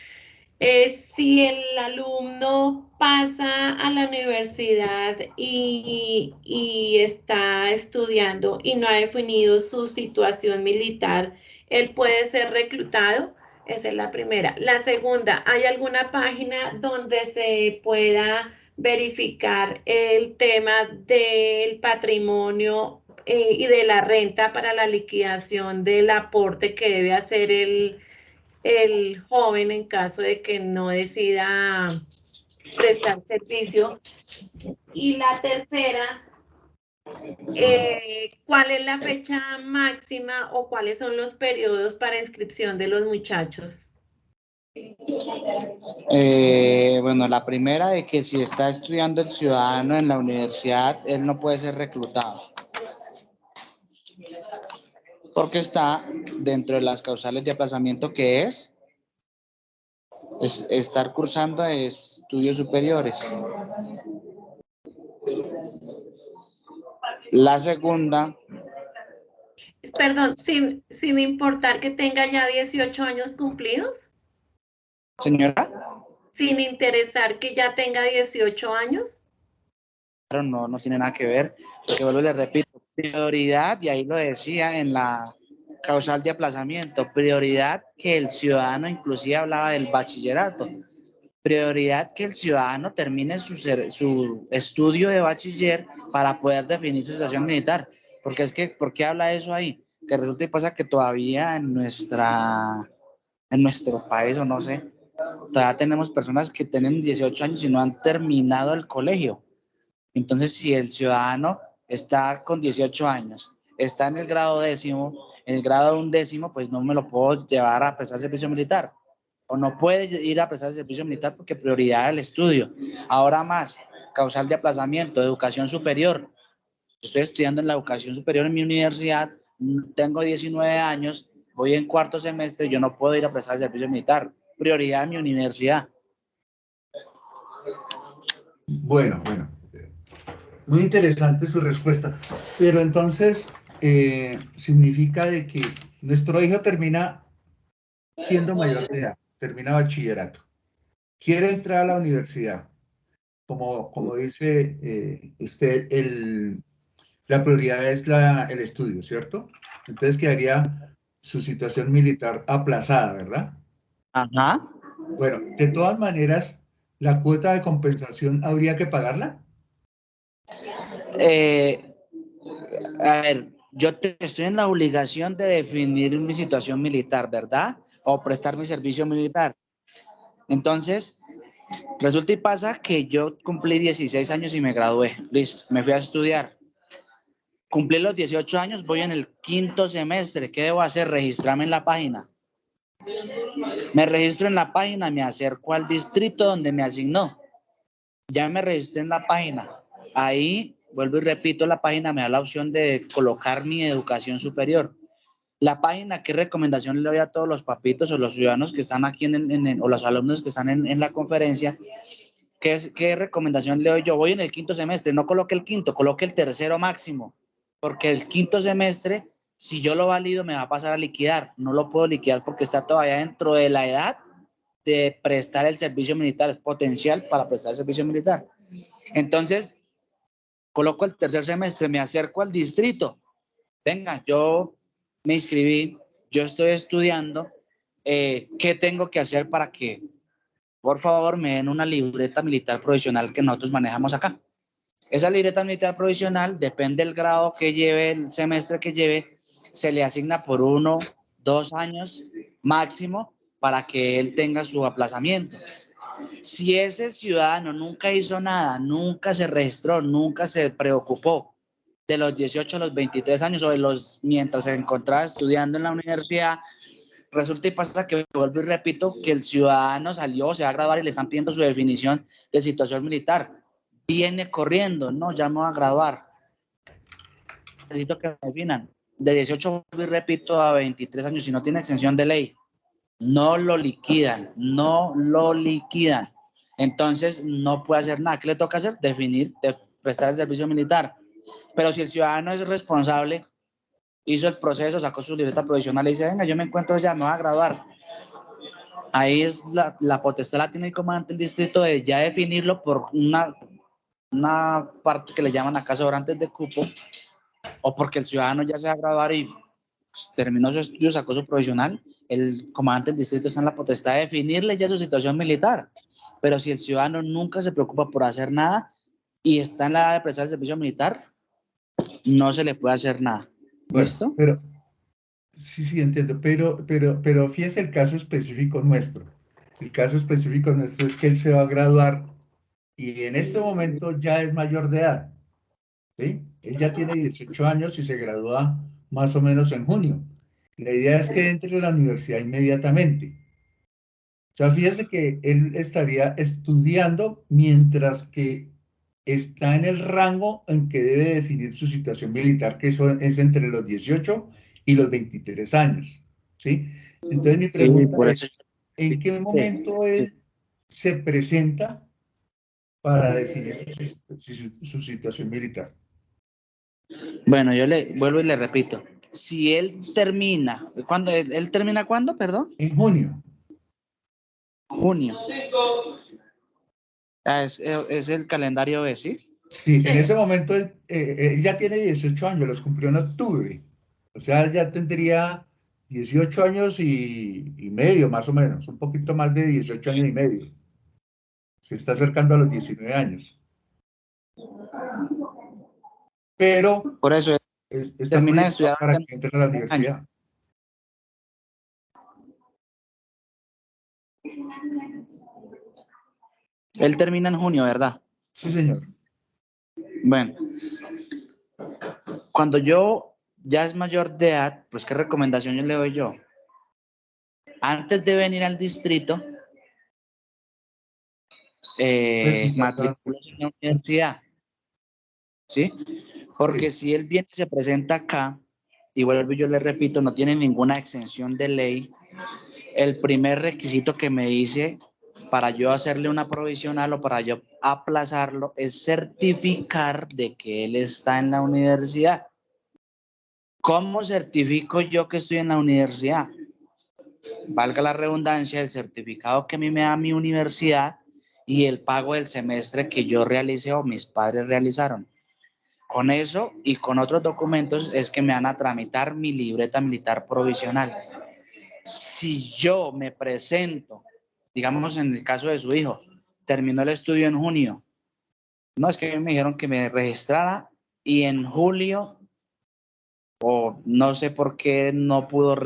si el alumno pasa a la universidad y está estudiando y no ha definido su situación militar, ¿él puede ser reclutado? Esa es la primera. La segunda, ¿hay alguna página donde se pueda verificar el tema del patrimonio y de la renta para la liquidación del aporte que debe hacer el joven en caso de que no decida prestar servicio? Y la tercera, ¿cuál es la fecha máxima o cuáles son los periodos para inscripción de los muchachos? Bueno, la primera de que si está estudiando el ciudadano en la universidad, él no puede ser reclutado. Porque está dentro de las causales de aplazamiento que es estar cursando estudios superiores. La segunda, Perdón, sin importar que tenga ya 18 años cumplidos, señora, sin interesar que ya tenga 18 años. no tiene nada que ver, porque vuelvo y le repito, prioridad, y ahí lo decía en la causal de aplazamiento, prioridad que el ciudadano, inclusive hablaba del bachillerato, prioridad que el ciudadano termine su estudio de bachiller para poder definir su situación militar, porque es que, ¿por qué habla eso ahí? Que resulta y pasa que todavía en nuestro país, o no sé, todavía tenemos personas que tienen 18 años y no han terminado el colegio. Entonces, si el ciudadano está con 18 años, está en el grado décimo, en el grado undécimo, pues no me lo puedo llevar a prestar servicio militar. O no puede ir a prestar servicio militar porque prioridad el estudio. Ahora más, causal de aplazamiento, educación superior. Yo estoy estudiando en la educación superior en mi universidad, tengo 19 años, voy en cuarto semestre, yo no puedo ir a prestar servicio militar. Prioridad en mi universidad. Bueno, muy interesante su respuesta. Pero entonces, significa de que nuestro hijo termina siendo mayor de edad, termina bachillerato, quiere entrar a la universidad. Como dice usted, la prioridad es el estudio, ¿cierto? Entonces quedaría su situación militar aplazada, ¿verdad? Ajá. Bueno, de todas maneras, ¿la cuota de compensación habría que pagarla? A ver, estoy en la obligación de definir mi situación militar, ¿verdad? O prestar mi servicio militar. Entonces, resulta y pasa que yo cumplí 16 años y me gradué. Listo, me fui a estudiar. Cumplí los 18 años, voy en el quinto semestre. ¿Qué debo hacer? Registrarme en la página. Me registro en la página, me acerco al distrito donde me asignó. Ya me registré en la página. Ahí vuelvo y repito, la página me da la opción de colocar mi educación superior. La página, ¿qué recomendación le doy a todos los papitos o los ciudadanos que están aquí o los alumnos que están en la conferencia? ¿Qué recomendación le doy yo? Voy en el quinto semestre, no coloque el quinto, coloque el tercero máximo, porque el quinto semestre, si yo lo valido, me va a pasar a liquidar. No lo puedo liquidar porque está todavía dentro de la edad de prestar el servicio militar, es potencial para prestar el servicio militar. Entonces, coloco el tercer semestre, me acerco al distrito. Venga, yo me inscribí, yo estoy estudiando, ¿qué tengo que hacer para que, por favor, me den una libreta militar provisional que nosotros manejamos acá? Esa libreta militar provisional, depende del grado que lleve, el semestre que lleve, se le asigna por 1, 2 años máximo para que él tenga su aplazamiento. Si ese ciudadano nunca hizo nada, nunca se registró, nunca se preocupó de los 18 a los 23 años o de los mientras se encontraba estudiando en la universidad, resulta y pasa que, vuelvo y repito, que el ciudadano salió, se va a graduar y le están pidiendo su definición de situación militar. Viene corriendo, no, ya me voy a graduar. Necesito que me definan. De 18, vuelvo y repito, a 23 años, si no tiene exención de ley, no lo liquidan, no lo liquidan. Entonces, no puede hacer nada. ¿Qué le toca hacer? Definir, prestar el servicio militar. Pero si el ciudadano es responsable, hizo el proceso, sacó su libreta provisional y dice, venga, yo me encuentro ya, me voy a graduar. Ahí es la potestad la tiene el comandante del distrito de ya definirlo por una parte que le llaman acá sobrantes de cupo, o porque el ciudadano ya se va a graduar y pues, terminó su estudio, sacó su provisional. El comandante del distrito está en la potestad de definirle ya su situación militar. Pero si el ciudadano nunca se preocupa por hacer nada y está en la edad de prestar el servicio militar, no se le puede hacer nada. Bueno, ¿Listo? pero sí, entiendo, pero fíjese el caso específico nuestro. El caso específico nuestro es que él se va a graduar y en este momento ya es mayor de edad, ¿sí? Él ya tiene 18 años y se gradúa más o menos en junio. La idea es que entre a la universidad inmediatamente. O sea, fíjese que él estaría estudiando mientras que está en el rango en que debe definir su situación militar, que es entre los 18 y los 23 años, ¿sí? Entonces mi Sí, pregunta por eso. es, ¿en qué momento Sí. él se presenta para definir su situación militar? Bueno, yo le vuelvo y le repito. Si él termina, ¿cuándo? ¿Él termina cuándo, perdón? En junio. Junio. Es el calendario B, ¿sí? Sí, Sí. en ese momento él ya tiene 18 años, los cumplió en octubre. O sea, ya tendría 18 años y medio, más o menos, un poquito más de 18 años y medio. Se está acercando a los 19 años. Pero Por eso está termina de proyectado estudiar para en que entre a la un año. universidad. Él termina en junio, ¿verdad? Sí, señor. Bueno, cuando yo ya es mayor de edad, pues ¿qué recomendación yo le doy yo? Antes de venir al distrito, matricularse en la universidad, ¿sí? Porque Sí. si él viene y se presenta acá, y vuelvo y yo le repito, no tiene ninguna exención de ley, el primer requisito que me dice para yo hacerle una provisional o para yo aplazarlo es certificar de que él está en la universidad. ¿Cómo certifico yo que estoy en la universidad? Valga la redundancia, el certificado que a mí me da mi universidad y el pago del semestre que yo realicé o mis padres realizaron. Con eso y con otros documentos es que me van a tramitar mi libreta militar provisional. Si yo me presento, digamos en el caso de su hijo, terminó el estudio en junio, no es que me dijeron que me registrara y en julio, o no sé por qué no pudo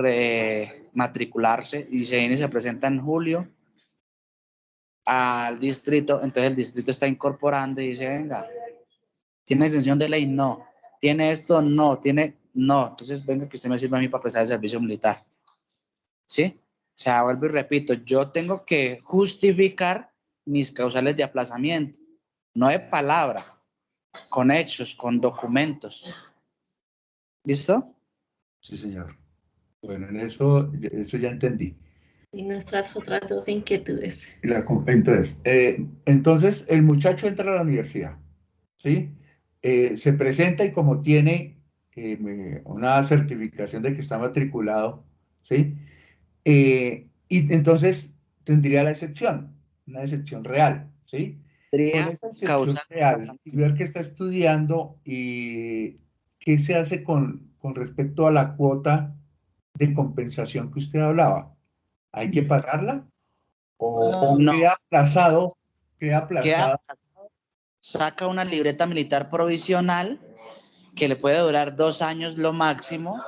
matricularse y se viene y se presenta en julio al distrito, entonces el distrito está incorporando y dice, venga, ¿tiene exención de ley? No. ¿Tiene esto? No. No. Entonces, venga que usted me sirva a mí para prestar el servicio militar. ¿Sí? O sea, vuelvo y repito, yo tengo que justificar mis causales de aplazamiento, no de palabra. con hechos, con documentos. ¿Listo? Sí, señor. Bueno, en eso ya entendí. Y nuestras otras dos inquietudes. Entonces, el muchacho entra a la universidad, ¿sí? Se presenta y como tiene una certificación de que está matriculado, ¿sí? Y entonces tendría la excepción, una excepción real, ¿sí? Con Podría esa excepción causar. real y ver que está estudiando y qué se hace con respecto a la cuota de compensación que usted hablaba. ¿Hay que pagarla? ¿O No, queda aplazado? Queda queda, aplazado. saca una libreta militar provisional que le puede durar 2 años lo máximo.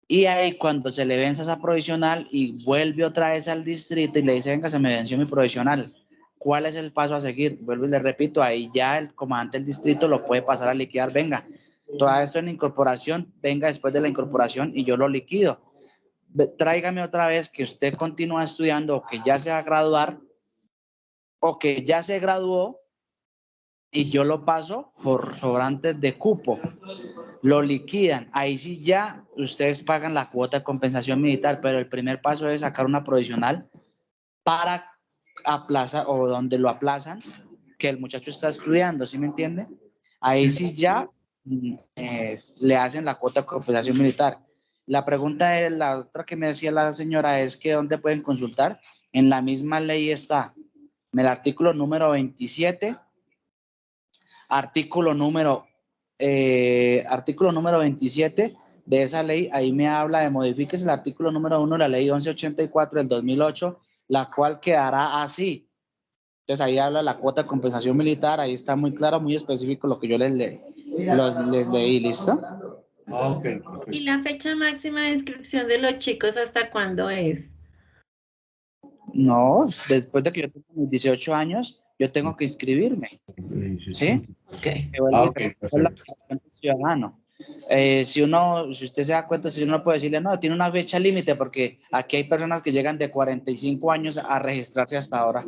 Y ahí cuando se le vence esa provisional y vuelve otra vez al distrito y le dice, venga, se me venció mi provisional, ¿cuál es el paso a seguir? Vuelvo y le repito, ahí ya el comandante del distrito lo puede pasar a liquidar, venga, todo esto en incorporación, venga después de la incorporación y yo lo liquido. Tráigame otra vez que usted continúa estudiando o que ya se va a graduar o que ya se graduó y yo lo paso por sobrantes de cupo. Lo liquidan, ahí sí ya ustedes pagan la cuota de compensación militar, pero el primer paso es sacar una provisional para aplazar o donde lo aplazan, que el muchacho está estudiando, ¿sí me entiende? Ahí sí ya le hacen la cuota de compensación militar. La pregunta es, la otra que me decía la señora es que ¿dónde pueden consultar? En la misma ley está, en el artículo número 27, artículo número 27 de esa ley, ahí me habla de modifiques el artículo número 1 de la ley 1184 del 2008, la cual quedará así. Entonces ahí habla de la cuota de compensación militar, ahí está muy claro, muy específico lo que yo les leí, ¿listo? Ok, ¿Y perfecto. la fecha máxima de inscripción de los chicos hasta cuándo es? No, después de que yo tenga mis 18 años, yo tengo que inscribirme, ¿sí? Ok. Ok, Es la perfecto. obligación del ciudadano. Si usted se da cuenta, si uno no puede decirle, no, tiene una fecha límite, porque aquí hay personas que llegan de 45 años a registrarse hasta ahora.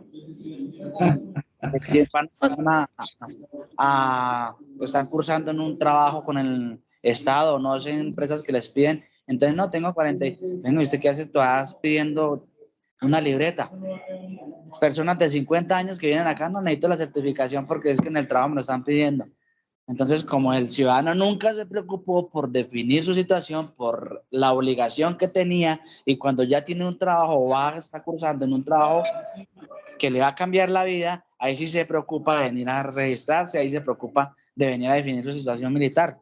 Están cursando en un trabajo con el Estado, no son empresas que les piden. Entonces, no, tengo 40. Venga, ¿usted qué hace? Tú vas pidiendo una libreta. Personas de 50 años que vienen acá, no necesito la certificación porque es que en el trabajo me lo están pidiendo. Entonces, como el ciudadano nunca se preocupó por definir su situación, por la obligación que tenía, y cuando ya tiene un trabajo o va a estar cursando en un trabajo que le va a cambiar la vida, ahí sí se preocupa de venir a registrarse, ahí se preocupa de venir a definir su situación militar.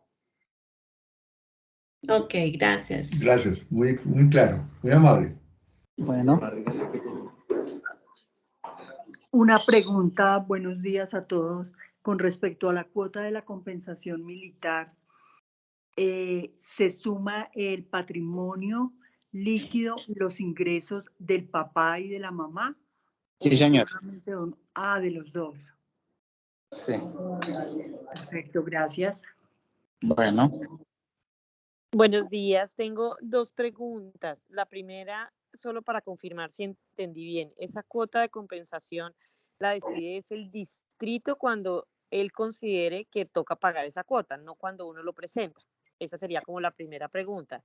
Ok, gracias. Gracias, muy, muy claro, muy amable. Bueno. Una pregunta, buenos días a todos, con respecto a la cuota de la compensación militar. ¿Se suma el patrimonio líquido, los ingresos del papá y de la mamá? Sí, ¿O señor. solamente de los dos? Sí. Perfecto, gracias. Bueno. Buenos días, tengo 2 preguntas. La primera, solo para confirmar si entendí bien, esa cuota de compensación la decide es el distrito cuando él considere que toca pagar esa cuota, no cuando uno lo presenta. Esa sería como la primera pregunta.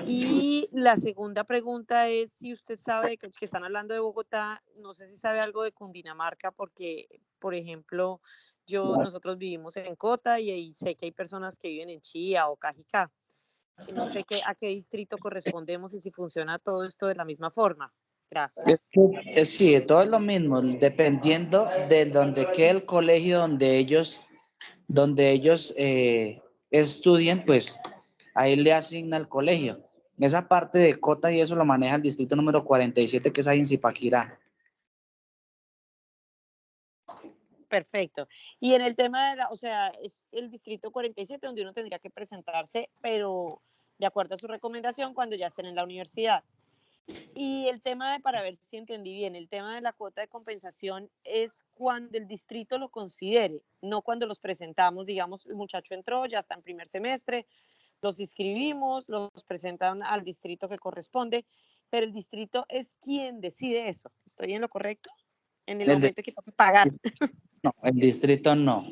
Y la segunda pregunta es si usted sabe que están hablando de Bogotá, no sé si sabe algo de Cundinamarca, porque, por ejemplo, nosotros vivimos en Cota y ahí sé que hay personas que viven en Chía o Cajicá. No sé a qué distrito correspondemos y si funciona todo esto de la misma forma. Gracias. Sí, todo es lo mismo, dependiendo de donde quede el colegio donde ellos estudien, pues ahí le asigna el colegio. Esa parte de Cota y eso lo maneja el distrito número 47, que es ahí en Zipaquirá. Perfecto. Y en el tema o sea, es el distrito 47 donde uno tendría que presentarse, pero de acuerdo a su recomendación cuando ya estén en la universidad. Y el tema para ver si entendí bien, el tema de la cuota de compensación es cuando el distrito lo considere, no cuando los presentamos, digamos, el muchacho entró, ya está en primer semestre, los inscribimos, los presentan al distrito que corresponde, pero el distrito es quien decide eso. ¿Estoy en lo correcto? En el momento que toca pagar. No, el distrito no.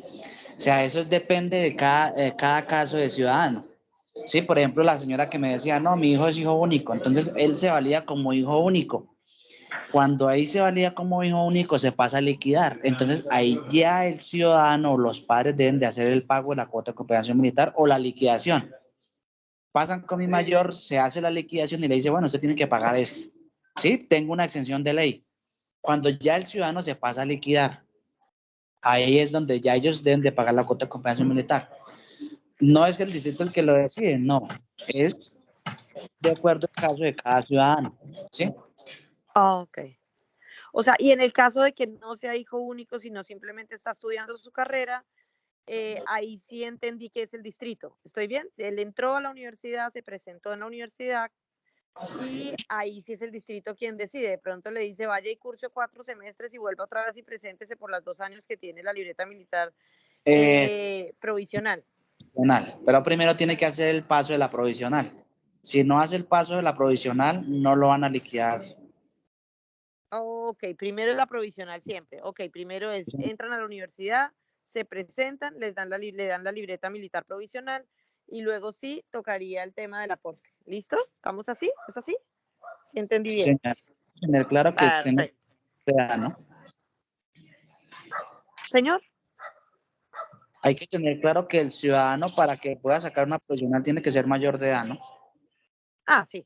sea, eso depende de cada caso de ciudadano. Sí, por ejemplo, la señora que me decía, no, mi hijo es hijo único, entonces él se valida como hijo único. Cuando ahí se valida como hijo único, se pasa a liquidar. Entonces, ahí ya el ciudadano o los padres deben de hacer el pago de la cuota de compensación militar o la liquidación. Pasan con mi mayor, se hace la liquidación y le dice, bueno, usted tiene que pagar esto. Sí, tengo una exención de ley. Cuando ya el ciudadano se pasa a liquidar, ahí es donde ya ellos deben de pagar la cuota de compensación militar. No es el distrito el que lo decide, no. Es de acuerdo al caso de cada ciudadano. ¿Sí? Ok. O sea, y en el caso de que no sea hijo único, sino simplemente está estudiando su carrera, ahí sí entendí que es el distrito. ¿Estoy bien? Él entró a la universidad, se presentó en la universidad y ahí sí es el distrito quien decide. De pronto le dice, vaya y curse 4 semestres y vuelva otra vez y preséntese por los 2 años que tiene la libreta militar provisional. Pero primero tiene que hacer el paso de la provisional. Si no hace el paso de la provisional, no lo van a liquidar. Ok, primero es la provisional siempre. Ok, primero es, entran a la universidad, se presentan, le dan la libreta militar provisional y luego sí tocaría el tema del aporte. ¿Listo? ¿Estamos así? ¿Es así? Sí, entendí bien. Tener claro que tengo Perfecto. edad, ¿no? Señor. Hay que tener claro que el ciudadano para que pueda sacar una provisional tiene que ser mayor de edad, ¿no? Ah, sí.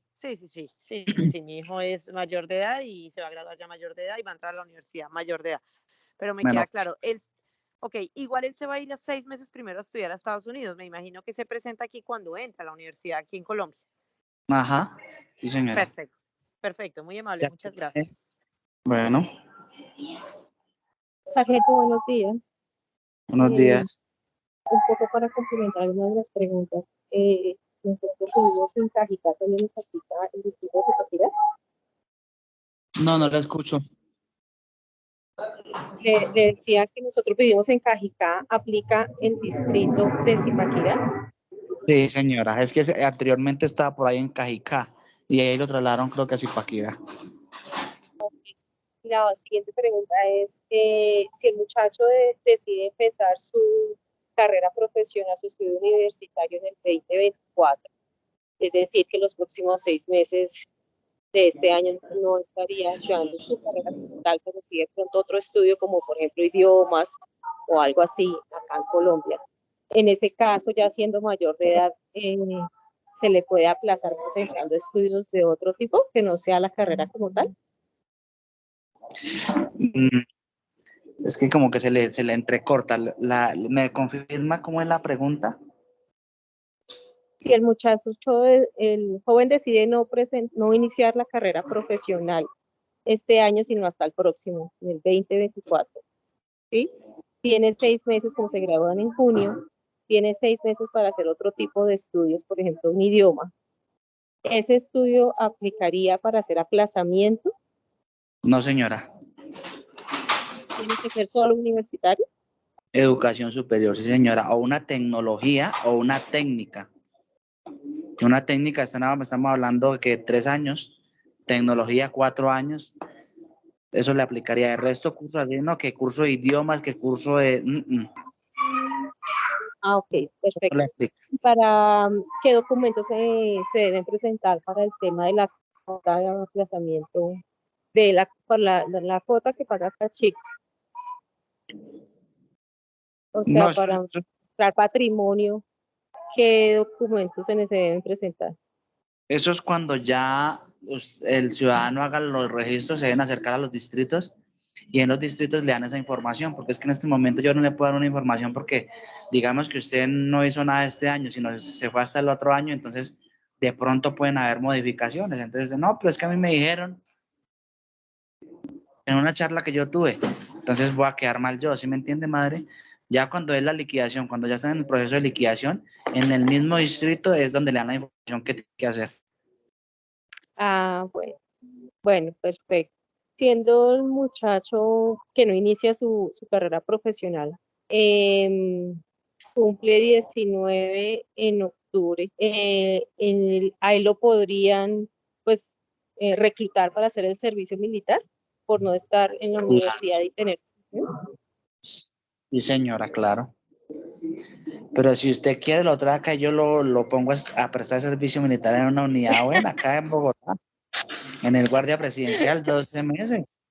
Mi hijo es mayor de edad y se va a graduar ya mayor de edad y va a entrar a la universidad mayor de edad. Pero me queda claro, igual él se va a ir a 6 meses primero a estudiar a Estados Unidos. Me imagino que se presenta aquí cuando entra a la universidad aquí en Colombia. Ajá, sí señora. Perfecto, muy amable, muchas gracias. Bueno. Sargento, buenos días. Buenos días. Un poco para complementar una de las preguntas. Nosotros vivimos en Cajicá, ¿también nos aplica el distrito de Zipaquirá? No la escucho. Le decía que nosotros vivimos en Cajicá, ¿aplica el distrito de Zipaquirá? Sí, señora. Es que anteriormente estaba por ahí en Cajicá y ahí lo trasladaron creo que a Zipaquirá. La siguiente pregunta es, si el muchacho decide empezar su carrera profesional, su estudio universitario en el 2024, es decir, que los próximos 6 meses de este año no estaría estudiando su carrera tal, pero sí de pronto otro estudio como por ejemplo idiomas o algo así acá en Colombia. En ese caso, ya siendo mayor de edad, ¿se le puede aplazar presentando estudios de otro tipo que no sea la carrera como tal? Es que como que se le entrecorta. ¿Me confirma cómo es la pregunta? Si el muchacho, el joven decide no iniciar la carrera profesional este año, sino hasta el próximo, en el 2024, ¿sí? Tiene 6 meses, como se gradúan en junio, tiene 6 meses para hacer otro tipo de estudios, por ejemplo, un idioma. ¿Ese estudio aplicaría para hacer aplazamiento? No, señora. ¿Tiene que ser solo universitario? Educación superior, sí, señora. O una tecnología o una técnica. Una técnica, estamos hablando de que 3 años, tecnología 4 años, eso le aplicaría. El resto, curso así, no, que curso de idiomas, que curso de... Ah, ok, perfecto. ¿Para qué documentos se deben presentar para el tema de la cuota de aplazamiento de la cuota que paga cada chico? O sea, para mostrar patrimonio, ¿qué documentos se deben presentar? Eso es cuando ya el ciudadano haga los registros, se deben acercar a los distritos y en los distritos le dan esa información, porque es que en este momento yo no le puedo dar una información porque digamos que usted no hizo nada este año, sino se fue hasta el otro año, entonces de pronto pueden haber modificaciones. Entonces, no, pero es que a mí me dijeron en una charla que yo tuve, entonces voy a quedar mal yo, ¿sí me entiende, madre? Ya cuando es la liquidación, cuando ya están en el proceso de liquidación, en el mismo distrito es donde le dan la información que tiene que hacer. Ah, bueno, perfecto. Siendo el muchacho que no inicia su carrera profesional, cumple 19 en octubre, ahí lo podrían, pues, reclutar para hacer el servicio militar por no estar en la universidad y tener... Sí, señora, claro. Pero si usted quiere, lo trae acá, yo lo pongo a prestar servicio militar en una unidad buena, acá en Bogotá, en el Guardia Presidencial, 12 meses,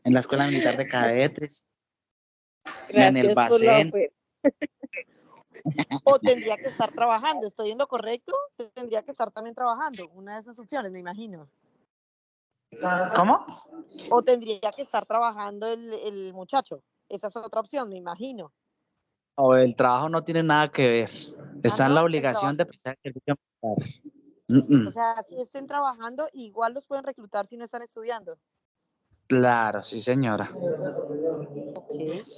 en la Escuela Militar de Cadetes, en el Gracias por la BACEN. oferta. O tendría que estar trabajando, ¿estoy en lo correcto? Tendría que estar también trabajando, una de esas opciones, me imagino. ¿Cómo? O tendría que estar trabajando el muchacho, esa es otra opción, me imagino. O el trabajo no tiene nada que ver. Está en ¿no? la El obligación de trabajo. prestar servicio militar. O sea, si estén trabajando, igual los pueden reclutar si no están estudiando. Claro, sí, señora. Ok,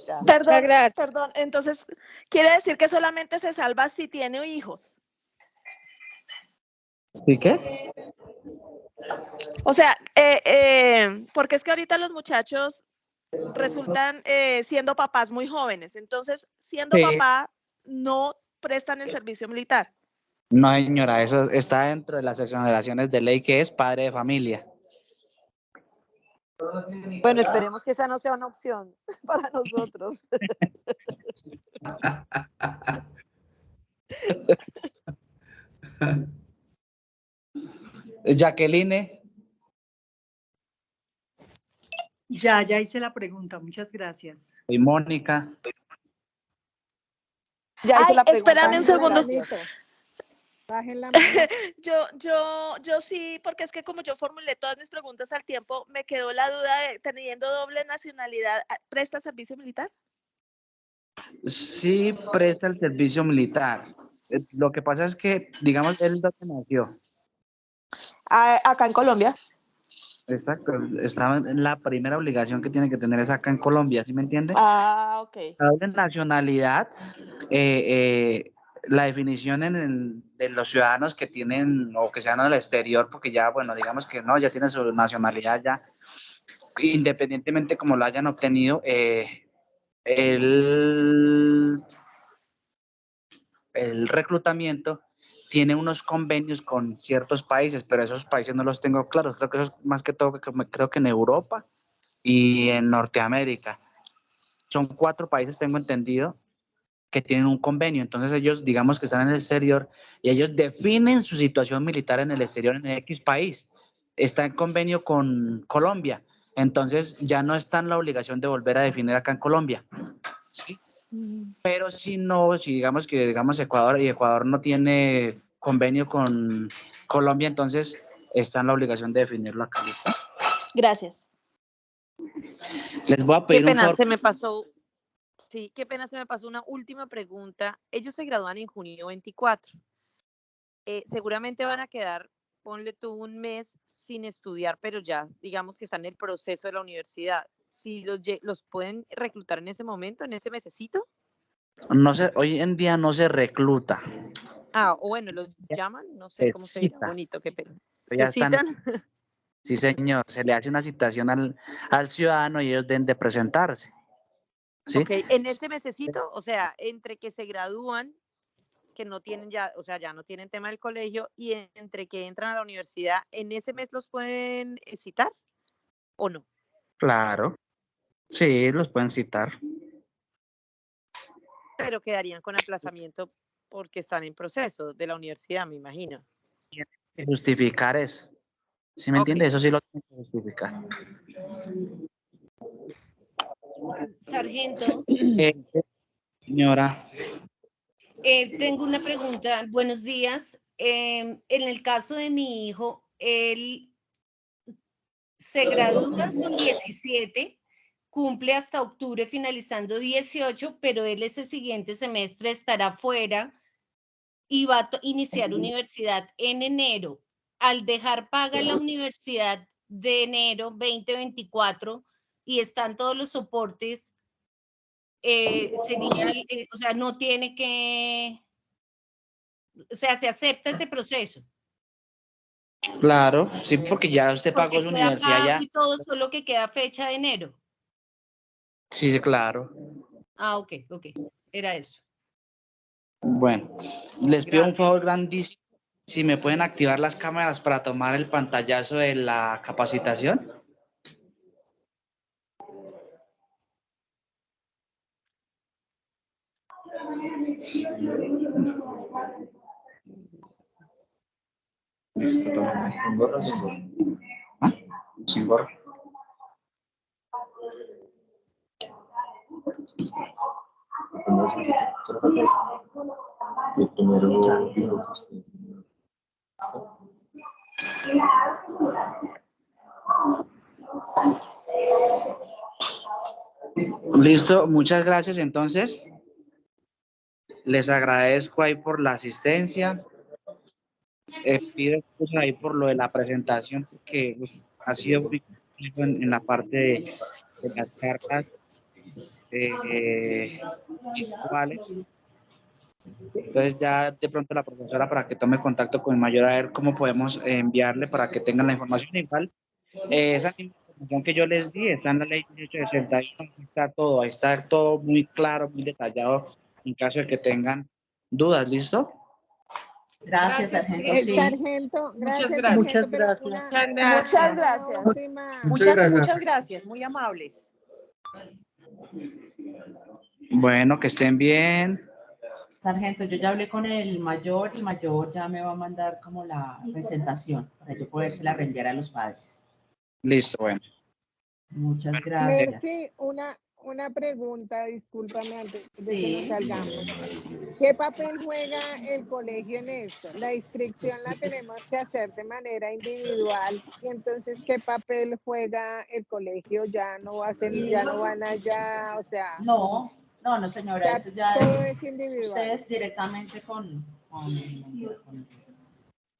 ya. Muchas gracias. Perdón, entonces quiere decir que solamente se salva si tiene hijos. ¿Sí qué? O sea, porque es que ahorita los muchachos resultan siendo papás muy jóvenes, entonces siendo Sí. papá no prestan el servicio militar. No, señora, eso está dentro de las exoneraciones de ley que es padre de familia. Bueno, esperemos que esa no sea una opción para nosotros. Jacqueline. Ya hice la pregunta, muchas gracias. Y Mónica. Ya hice Ay, la pregunta. espérame un segundo. Bajen la mano. Yo sí, porque es que como yo formulé todas mis preguntas al tiempo, me quedó la duda de, teniendo doble nacionalidad, ¿presta servicio militar? Sí presta el servicio militar. Lo que pasa es que, digamos, él ¿dónde nació? Acá en Colombia. Exacto, estaba en la primera obligación que tiene que tener es acá en Colombia, ¿sí me entiende? Ah, ok. La doble nacionalidad, la definición de los ciudadanos que tienen o que se van al exterior, porque ya, bueno, digamos que no, ya tienen su nacionalidad ya, independientemente como lo hayan obtenido, el reclutamiento tiene unos convenios con ciertos países, pero esos países no los tengo claros. Creo que eso es más que todo, creo que en Europa y en Norteamérica. Son 4 países, tengo entendido, que tienen un convenio. Entonces ellos, digamos que están en el exterior y ellos definen su situación militar en el exterior, en X país. Está en convenio con Colombia. Entonces ya no está en la obligación de volver a definir acá en Colombia. ¿Sí? Pero si no, si digamos que Ecuador y Ecuador no tiene convenio con Colombia, entonces está en la obligación de definirlo acá. ¿Listo? Gracias. Les voy a Qué pedir un pena, favor. se me pasó. Sí, qué pena, se me pasó una última pregunta. Ellos se gradúan en junio 24. Seguramente van a quedar, ponle tú, un mes sin estudiar, pero ya digamos que están en el proceso de la universidad. Si los pueden reclutar en ese momento, en ese mesecito. No se, hoy en día no se recluta. O bueno, los llaman, no sé cómo se dirá, Cita. bonito, qué pena. Ya ¿Se están. citan? Sí, señor. Se le hace una citación al ciudadano y ellos deben de presentarse. ¿Sí? Ok, en ese mesecito, o sea, entre que se gradúan, que no tienen ya, o sea, ya no tienen tema del colegio, y entre que entran a la universidad, ¿en ese mes los pueden citar o no? Claro. Sí, los pueden citar. Pero quedarían con aplazamiento porque están en proceso de la universidad, me imagino. Tienen que justificar eso. ¿Sí me entiende? Eso sí lo tienen que justificar. Sargento, Señora. tengo una pregunta. Buenos días. En el caso de mi hijo, él se gradúa con 17, cumple hasta octubre finalizando 18, pero él ese siguiente semestre estará fuera y va a iniciar universidad en enero. Al dejar paga la universidad de enero 2024 y están todos los soportes, sería, o sea, no tiene que, o sea, se acepta ese proceso. Claro, sí, porque ya usted pagó Porque su queda universidad pago ya. y todo, solo que queda fecha de enero. Sí, claro. Ok, era eso. Bueno, les pido un Gracias. favor grandísimo. Si me pueden activar las cámaras para tomar el pantallazo de la capacitación. Listo, todo. ¿Con gorro o sin gorro? ¿Ah? Sin gorro. El primero dijo que usted. Listo, muchas gracias. Entonces, les agradezco ahí por la asistencia. Pido excusa ahí por lo de la presentación, porque ha sido muy complejo en la parte de las cartas visuales. Entonces ya de pronto la profesora para que tome contacto con el mayor a ver cómo podemos enviarle para que tengan la información igual. Esa misma información que yo les di está en la ley 1861, ahí está todo muy claro, muy detallado en caso de que tengan dudas, ¿listo? Gracias, sargento. El Sí. sargento, Muchas gracias, gracias. sargento, pero Muchas Muchas gracias. Muchas gracias, muy amables. Bueno, que estén bien. Sargento, yo ya hablé con el mayor ya me va a mandar como la presentación para yo podérsela reenviar a los padres. Listo, bueno. Muchas gracias. Mercy, una pregunta, discúlpame antes de que Sí. nos salgamos. ¿Qué papel juega el colegio en esto? La inscripción la tenemos que hacer de manera individual, y entonces ¿qué papel juega el colegio? Ya no van allá, o sea. No, señora, Ya eso ya todo es individual. ustedes directamente con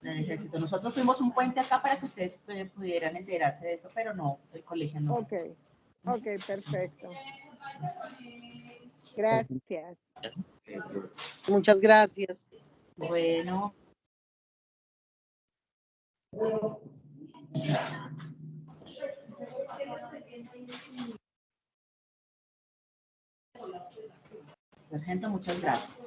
el ejército. Nosotros fuimos un puente acá para que ustedes pudieran enterarse de eso, pero no, el colegio no. Ok, perfecto. Gracias. Muchas gracias. Bueno. Sargento, muchas gracias.